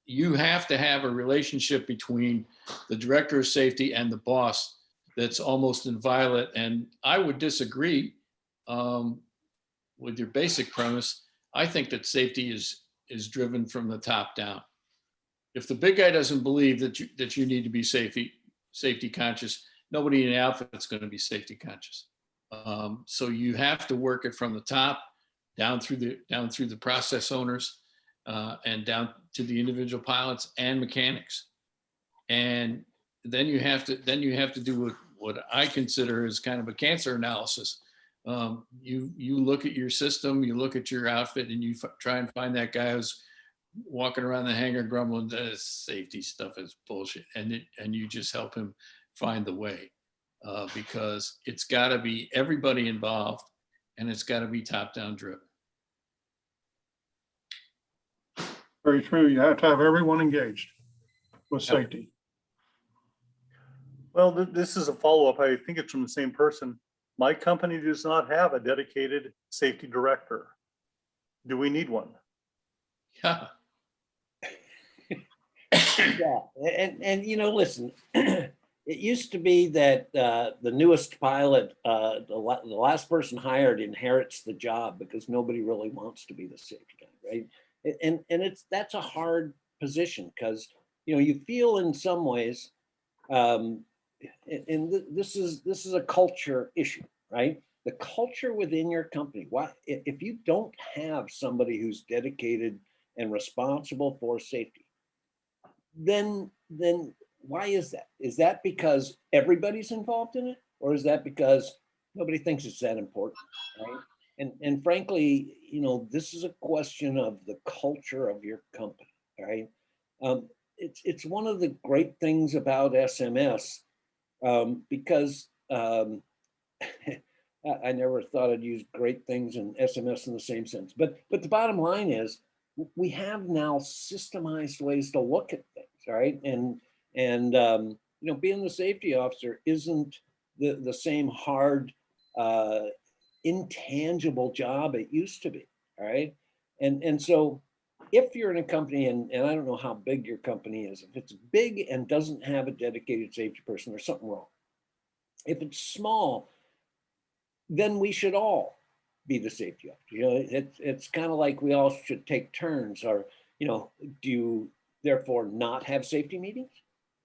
You have to have a relationship between the director of safety and the boss that's almost inviolate. And I would disagree with your basic premise. I think that safety is driven from the top down. If the big guy doesn't believe that you need to be safety conscious, nobody in the outfit's going to be safety conscious. So you have to work it from the top down through the process owners and down to the individual pilots and mechanics. And then you have to do what I consider is kind of a cancer analysis. You look at your system, you look at your outfit, and you try and find that guy who's walking around the hangar grumbling that his safety stuff is bullshit, and you just help him find the way, because it's got to be everybody involved, and it's got to be top-down driven. Very true. You have to have everyone engaged with safety. Well, this is a follow-up. I think it's from the same person. My company does not have a dedicated safety director. Do we need one? Yeah. Yeah, and listen, it used to be that the newest pilot, the last person hired inherits the job because nobody really wants to be the safety guy, right? And that's a hard position because you feel in some ways, and this is a culture issue, right? The culture within your company. Why, if you don't have somebody who's dedicated and responsible for safety, then why is that? Is that because everybody's involved in it, or is that because nobody thinks it's that important, right? And frankly, this is a question of the culture of your company, right? It's one of the great things about SMS, because I never thought I'd use great things and SMS in the same sense, but the bottom line is we have now systemized ways to look at things, right? And being the safety officer isn't the same hard, intangible job it used to be, all right? And so if you're in a company, and I don't know how big your company is, if it's big and doesn't have a dedicated safety person, there's something wrong. If it's small, then we should all be the safety officer. It's kind of like we all should take turns, or do you therefore not have safety meetings?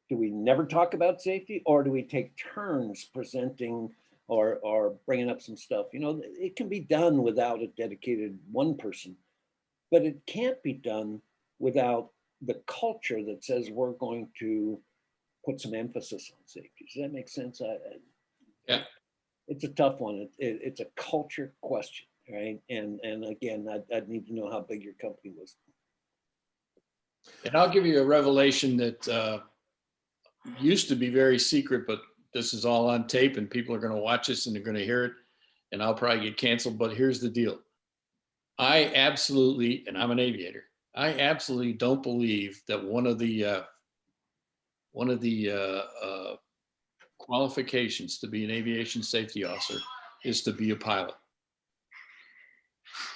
Do we never talk about safety, or do we take turns presenting or bringing up some stuff? It can be done without a dedicated one person, but it can't be done without the culture that says we're going to put some emphasis on safety. Does that make sense? Yeah. It's a tough one. It's a culture question, right? And again, I'd need to know how big your company was. And I'll give you a revelation that used to be very secret, but this is all on tape and people are going to watch this and they're going to hear it, and I'll probably get canceled, but here's the deal. I absolutely, and I'm an aviator, I absolutely don't believe that one of the qualifications to be an aviation safety officer is to be a pilot.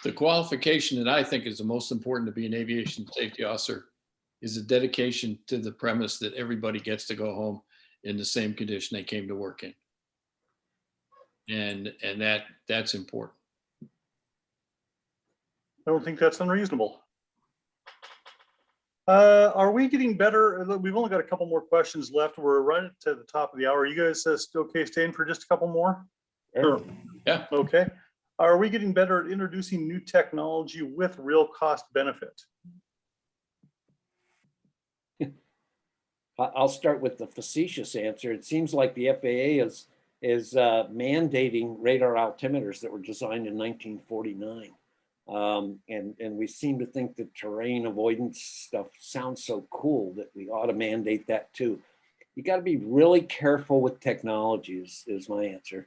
The qualification that I think is the most important to be an aviation safety officer is a dedication to the premise that everybody gets to go home in the same condition they came to work in. And that's important. I don't think that's unreasonable. Are we getting better? We've only got a couple more questions left. We're right to the top of the hour. You guys still okay staying for just a couple more? Sure. Yeah. Okay. Are we getting better at introducing new technology with real cost benefit? I'll start with the facetious answer. It seems like the FAA is mandating radar altimeters that were designed in 1949. And we seem to think that terrain avoidance stuff sounds so cool that we ought to mandate that too. You got to be really careful with technology is my answer.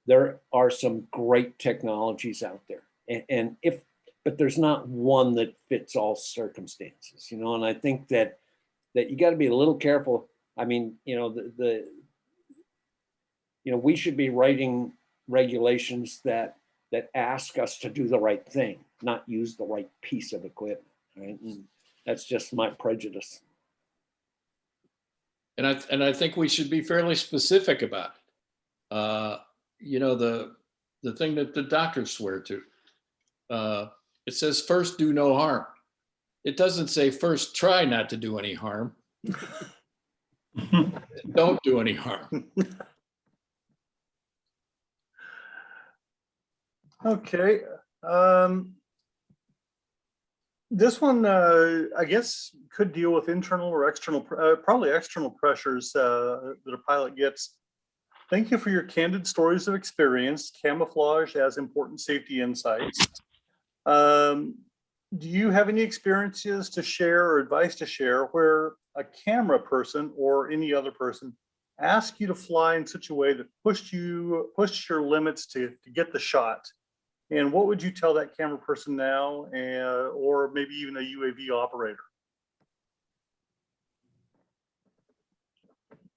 There are some great technologies out there, but there's not one that fits all circumstances, you know. And I think that you got to be a little careful. I mean, you know, we should be writing regulations that ask us to do the right thing, not use the right piece of equipment, right? And that's just my prejudice. And I think we should be fairly specific about it. You know, the thing that the doctors swear to, it says first do no harm. It doesn't say first try not to do any harm. Don't do any harm. Okay. This one, I guess, could deal with internal or external, probably external pressures that a pilot gets. Thank you for your candid stories of experience, camouflage as important safety insights. Do you have any experiences to share or advice to share where a camera person or any other person asked you to fly in such a way that pushed your limits to get the shot? And what would you tell that camera person now, or maybe even a UAV operator?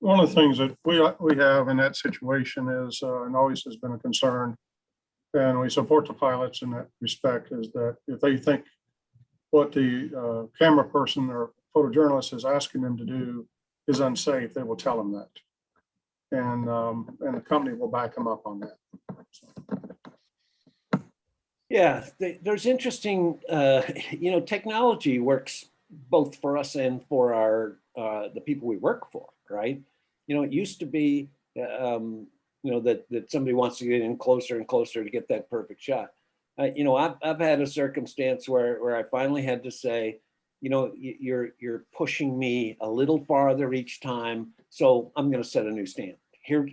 One of the things that we have in that situation is, and always has been a concern, and we support the pilots in that respect, is that if they think what the camera person or photojournalist is asking them to do is unsafe, they will tell them that. And the company will back them up on that. So. Yeah, there's interesting, you know, technology works both for us and for the people we work for, right? You know, it used to be, you know, that somebody wants to get in closer and closer to get that perfect shot. You know, I've had a circumstance where I finally had to say, you know, you're pushing me a little farther each time, so I'm going to set a new standard. Here,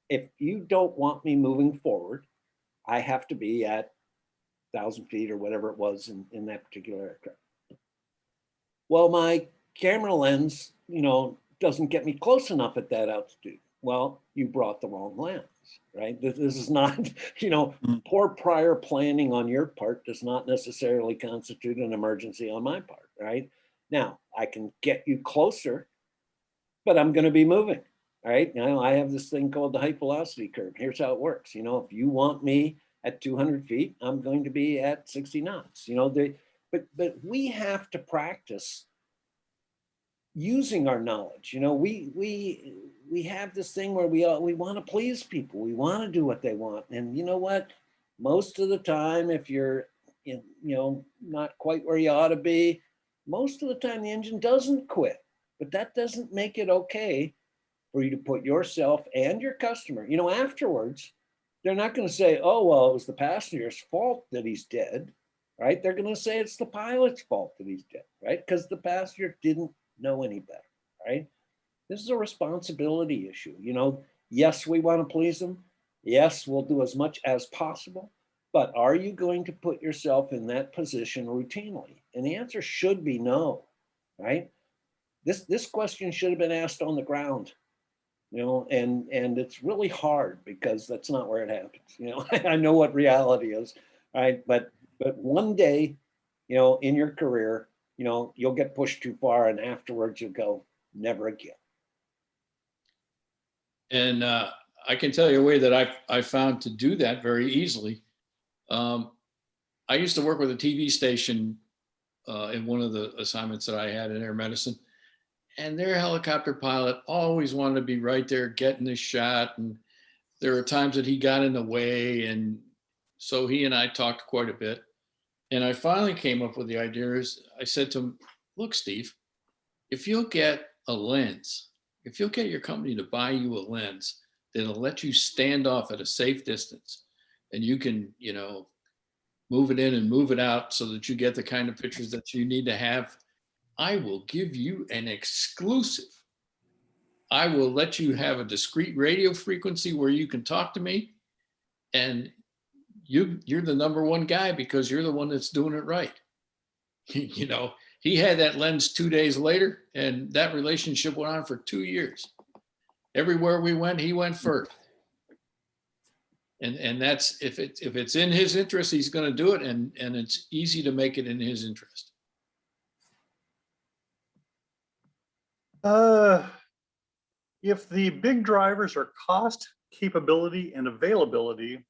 if you don't want me moving forward, I have to be at 1,000 feet or whatever it was in that particular aircraft. Well, my camera lens, you know, doesn't get me close enough at that altitude. Well, you brought the wrong lens, right? This is not, you know, poor prior planning on your part does not necessarily constitute an emergency on my part, right? Now, I can get you closer, but I'm going to be moving, right? Now, I have this thing called the height velocity curve. Here's how it works. You know, if you want me at 200 feet, I'm going to be at 60 knots. You know, but we have to practice using our knowledge. You know, we have this thing where we want to please people. We want to do what they want. And you know what? Most of the time, if you're you know, not quite where you ought to be, most of the time the engine doesn't quit. But that doesn't make it okay for you to put yourself and your customer, you know, afterwards, they're not going to say, oh, well, it was the passenger's fault that he's dead, right? They're going to say it's the pilot's fault that he's dead, right? Because the passenger didn't know any better, right? This is a responsibility issue. You know, yes, we want to please them. Yes, we'll do as much as possible. But are you going to put yourself in that position routinely? And the answer should be no, right? This question should have been asked on the ground. You know, and it's really hard because that's not where it happens. You know, I know what reality is, right? But one day, you know, in your career, you know, you'll get pushed too far, and afterwards you'll go, never again. And I can tell you a way that I found to do that very easily. I used to work with a TV station in one of the assignments that I had in air medicine. And their helicopter pilot always wanted to be right there getting the shot. And there were times that he got in the way. And so he and I talked quite a bit. And I finally came up with the idea is I said to him, look, Steve, if you'll get a lens, if you'll get your company to buy you a lens that'll let you stand off at a safe distance and you can, move it in and move it out so that you get the kind of pictures that you need to have, I will give you an exclusive. I will let you have a discrete radio frequency where you can talk to me, and you're the number one guy because you're the one that's doing it right. He had that lens 2 days later, and that relationship went on for 2 years. Everywhere we went, he went first. And that's if it's in his interest, he's going to do it, and it's easy to make it in his interest. If the big drivers are cost, capability, and availability,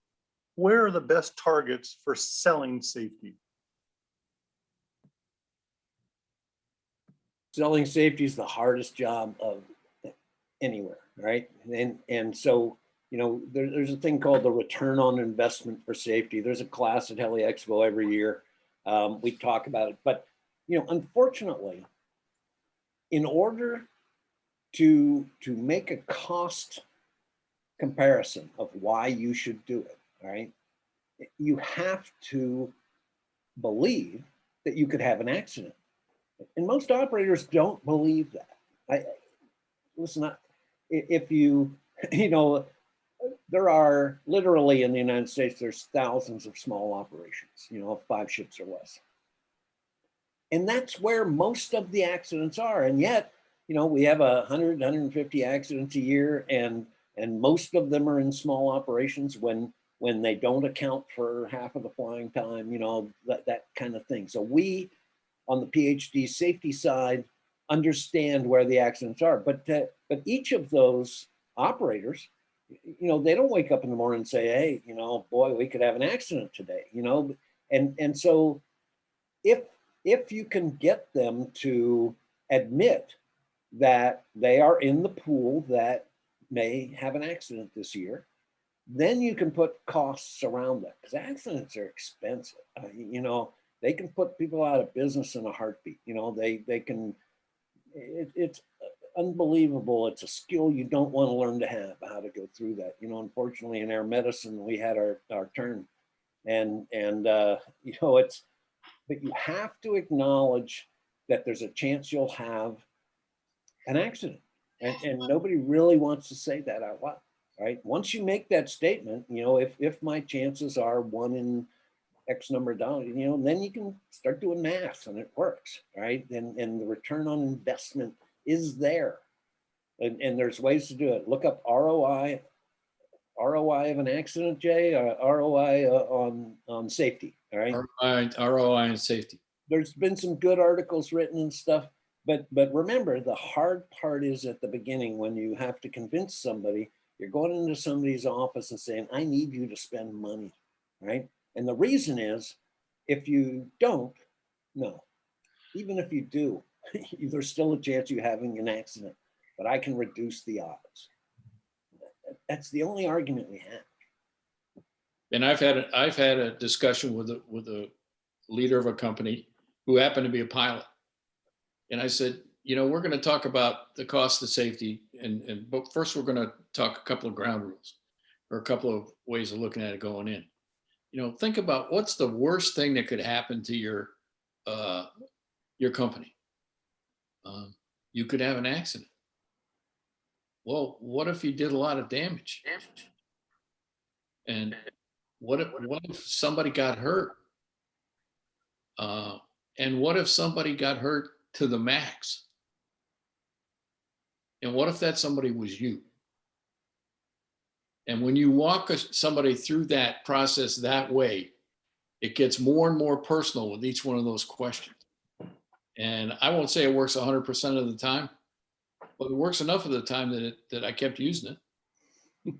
where are the best targets for selling safety? Selling safety is the hardest job of anywhere, right? And so, there's a thing called the return on investment for safety. There's a class at Heli Expo every year. We talk about it, but unfortunately, in order to make a cost comparison of why you should do it, right? You have to believe that you could have an accident. And most operators don't believe that. If you, there are literally in the United States, there's thousands of small operations, 5 ships or less. And that's where most of the accidents are. And yet, we have 100, 150 accidents a year, and most of them are in small operations when they don't account for half of the flying time, that kind of thing. So we, on the PhD safety side, understand where the accidents are. But each of those operators, they don't wake up in the morning and say, hey, boy, we could have an accident today, and so if you can get them to admit that they are in the pool that may have an accident this year, then you can put costs around that, because accidents are expensive. They can put people out of business in a heartbeat. They can, it's unbelievable. It's a skill you don't want to learn to have, how to go through that. Unfortunately in air medicine, we had our turn, and it's, but you have to acknowledge that there's a chance you'll have an accident. And nobody really wants to say that out loud, right? Once you make that statement, if my chances are 1 in X number of dollars, then you can start doing math and it works, right? And the return on investment is there. And there's ways to do it. Look up ROI of an accident, Jay, ROI on safety, all right? ROI and safety. There's been some good articles written and stuff, but remember, the hard part is at the beginning when you have to convince somebody. You're going into somebody's office and saying, I need you to spend money, right? And the reason is, if you don't, no. Even if you do, there's still a chance you having an accident, but I can reduce the odds. That's the only argument we have. And I've had a discussion with a leader of a company who happened to be a pilot. And I said, we're going to talk about the cost of safety, but first we're going to talk a couple of ground rules, or a couple of ways of looking at it going in. Think about what's the worst thing that could happen to your company. You could have an accident. Well, what if you did a lot of damage? And what if somebody got hurt? And what if somebody got hurt to the max? And what if that somebody was you? And when you walk somebody through that process that way, it gets more and more personal with each one of those questions. And I won't say it works 100% of the time, but it works enough of the time that I kept using it.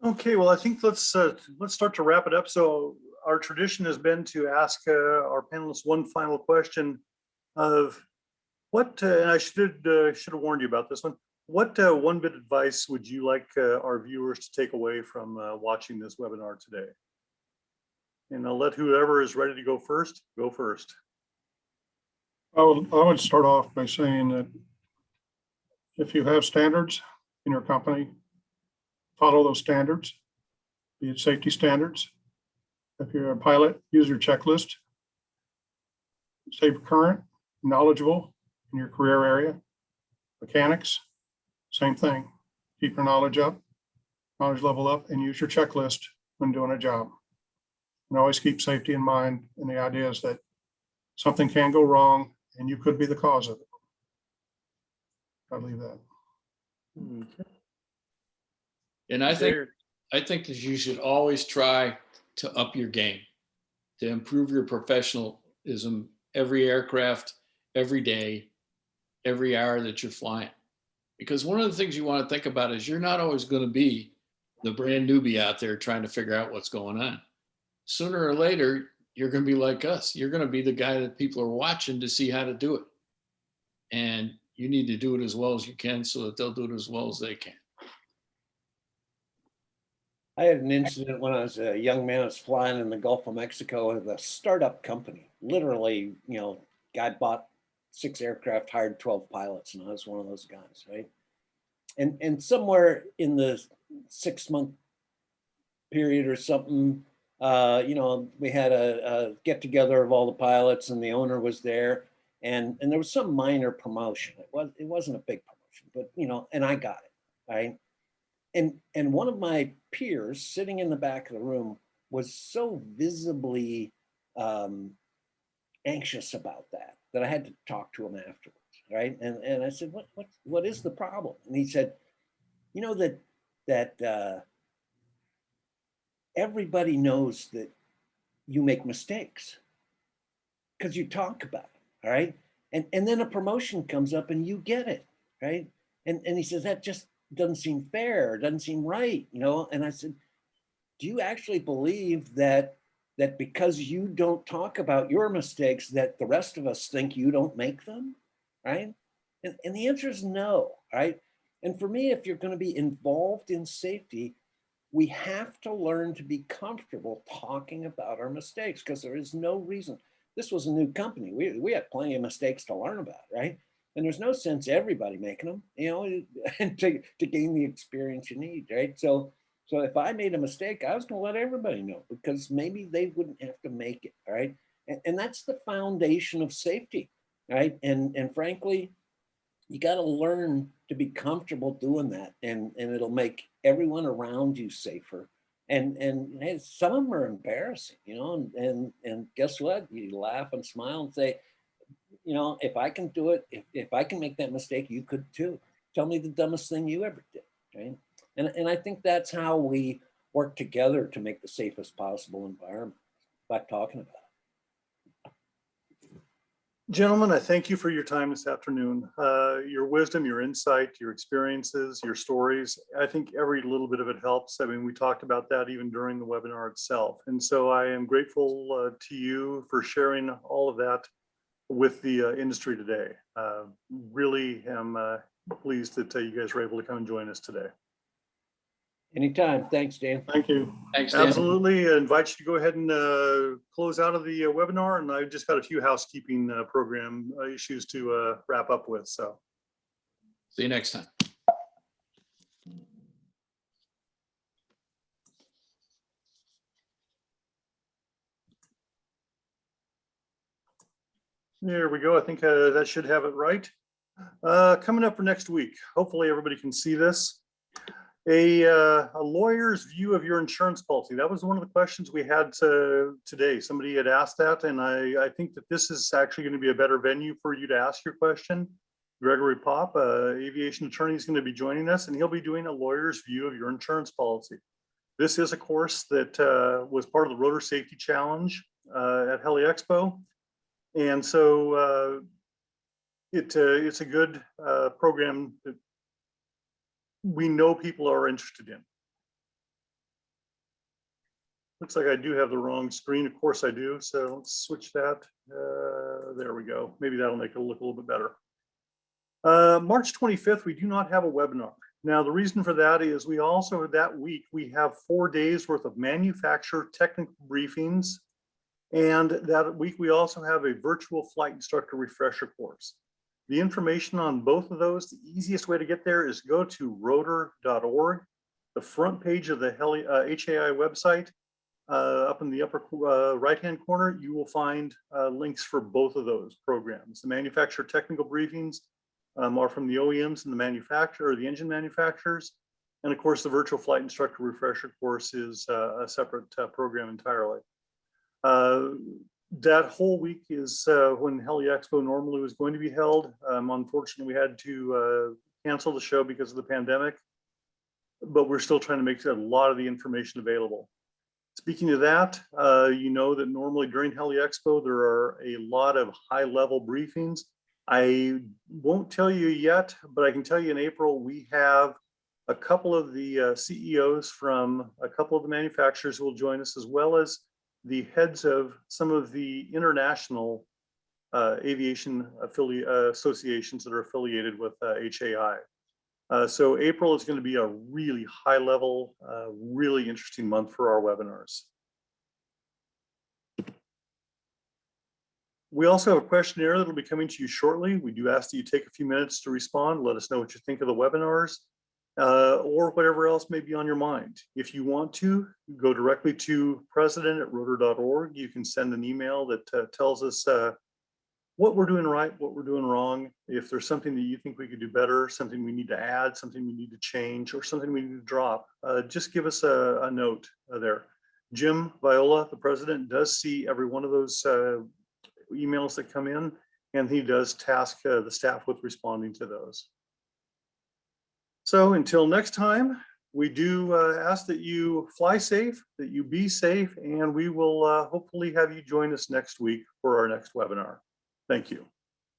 Okay, well, I think let's start to wrap it up. So our tradition has been to ask our panelists one final question of what, and I should have warned you about this one. What one bit advice would you like our viewers to take away from watching this webinar today? And I'll let whoever is ready to go first, go first. I would start off by saying that if you have standards in your company, follow those standards, be it safety standards. If you're a pilot, use your checklist. Stay current, knowledgeable in your career area. Mechanics, same thing. Keep your knowledge level up, and use your checklist when doing a job. And always keep safety in mind. And the idea is that something can go wrong and you could be the cause of it. I'll leave that. Okay. And I think that you should always try to up your game, to improve your professionalism every aircraft, every day, every hour that you're flying. Because one of the things you want to think about is you're not always going to be the brand newbie out there trying to figure out what's going on. Sooner or later, you're going to be like us. You're going to be the guy that people are watching to see how to do it. And you need to do it as well as you can so that they'll do it as well as they can. I had an incident when I was a young man. I was flying in the Gulf of Mexico with a startup company. Literally, guy bought 6 aircraft, hired 12 pilots, and I was one of those guys, right? And somewhere in the 6-month period or something, we had a get together of all the pilots, and the owner was there, and there was some minor promotion. It wasn't a big promotion, but and I got it, right? And one of my peers sitting in the back of the room was so visibly anxious about that I had to talk to him afterwards, right? And I said, what is the problem? And he said, that everybody knows that you make mistakes because you talk about it, all right? And then a promotion comes up and you get it, right? And he says, that just doesn't seem fair, doesn't seem right, And I said, do you actually believe that because you don't talk about your mistakes, that the rest of us think you don't make them, right? And the answer is no, right? And for me, if you're going to be involved in safety, we have to learn to be comfortable talking about our mistakes, because there is no reason. This was a new company. We had plenty of mistakes to learn about, right? And there's no sense everybody making them, and to gain the experience you need, right? So if I made a mistake, I was going to let everybody know, because maybe they wouldn't have to make it, right? And that's the foundation of safety, right? And frankly, you got to learn to be comfortable doing that, and it'll make everyone around you safer. And hey, some of them are embarrassing, and guess what? You laugh and smile and say, if I can do it, if I can make that mistake, you could too. Tell me the dumbest thing you ever did, right? And I think that's how we work together to make the safest possible environment, by talking about it. Gentlemen, I thank you for your time this afternoon. Your wisdom, your insight, your experiences, your stories. I think every little bit of it helps. I mean, we talked about that even during the webinar itself. And so I am grateful to you for sharing all of that with the industry today. Really am pleased that you guys were able to come and join us today. Anytime. Thanks, Dan. Thank you. Thanks, Dan. Absolutely. I invite you to go ahead and close out of the webinar. And I've just got a few housekeeping program issues to wrap up with. So See you next time. there we go. I think that should have it right. Coming up for next week, hopefully everybody can see this. A lawyer's view of your insurance policy. That was one of the questions we had today. Somebody had asked that, and I think that this is actually going to be a better venue for you to ask your question. Gregory Popp, aviation attorney, is going to be joining us, and he'll be doing a lawyer's view of your insurance policy. This is a course that was part of the Rotor Safety Challenge at Heli Expo, and so it's a good program that we know people are interested in. Looks like I do have the wrong screen. Of course I do. So let's switch that. There we go. Maybe that'll make it look a little bit better. March 25th, we do not have a webinar. Now, the reason for that is we also, that week, we have 4 days worth of manufacturer technical briefings. And that week, we also have a virtual flight instructor refresher course. The information on both of those, the easiest way to get there is go to rotor.org, the front page of the HAI website. Up in the upper right-hand corner, you will find links for both of those programs. The manufacturer technical briefings are from the OEMs and the manufacturer, or the engine manufacturers. And of course, the virtual flight instructor refresher course is a separate program entirely. That whole week is when Heli Expo normally was going to be held. Unfortunately, we had to cancel the show because of the pandemic, but we're still trying to make a lot of the information available. Speaking of that, you know that normally during Heli Expo, there are a lot of high-level briefings. I won't tell you yet, but I can tell you in April, we have a couple of the CEOs from a couple of the manufacturers who will join us, as well as the heads of some of the international aviation associations that are affiliated with HAI. So April is going to be a really high level, really interesting month for our webinars. We also have a questionnaire that will be coming to you shortly. We do ask that you take a few minutes to respond. Let us know what you think of the webinars or whatever else may be on your mind. If you want to, go directly to president@rotor.org. You can send an email that tells us what we're doing right, what we're doing wrong. If there's something that you think we could do better, something we need to add, something we need to change, or something we need to drop, just give us a note there. Jim Viola, the president, does see every one of those emails that come in, and he does task the staff with responding to those. So until next time, we do ask that you fly safe, that you be safe, and we will hopefully have you join us next week for our next webinar. Thank you.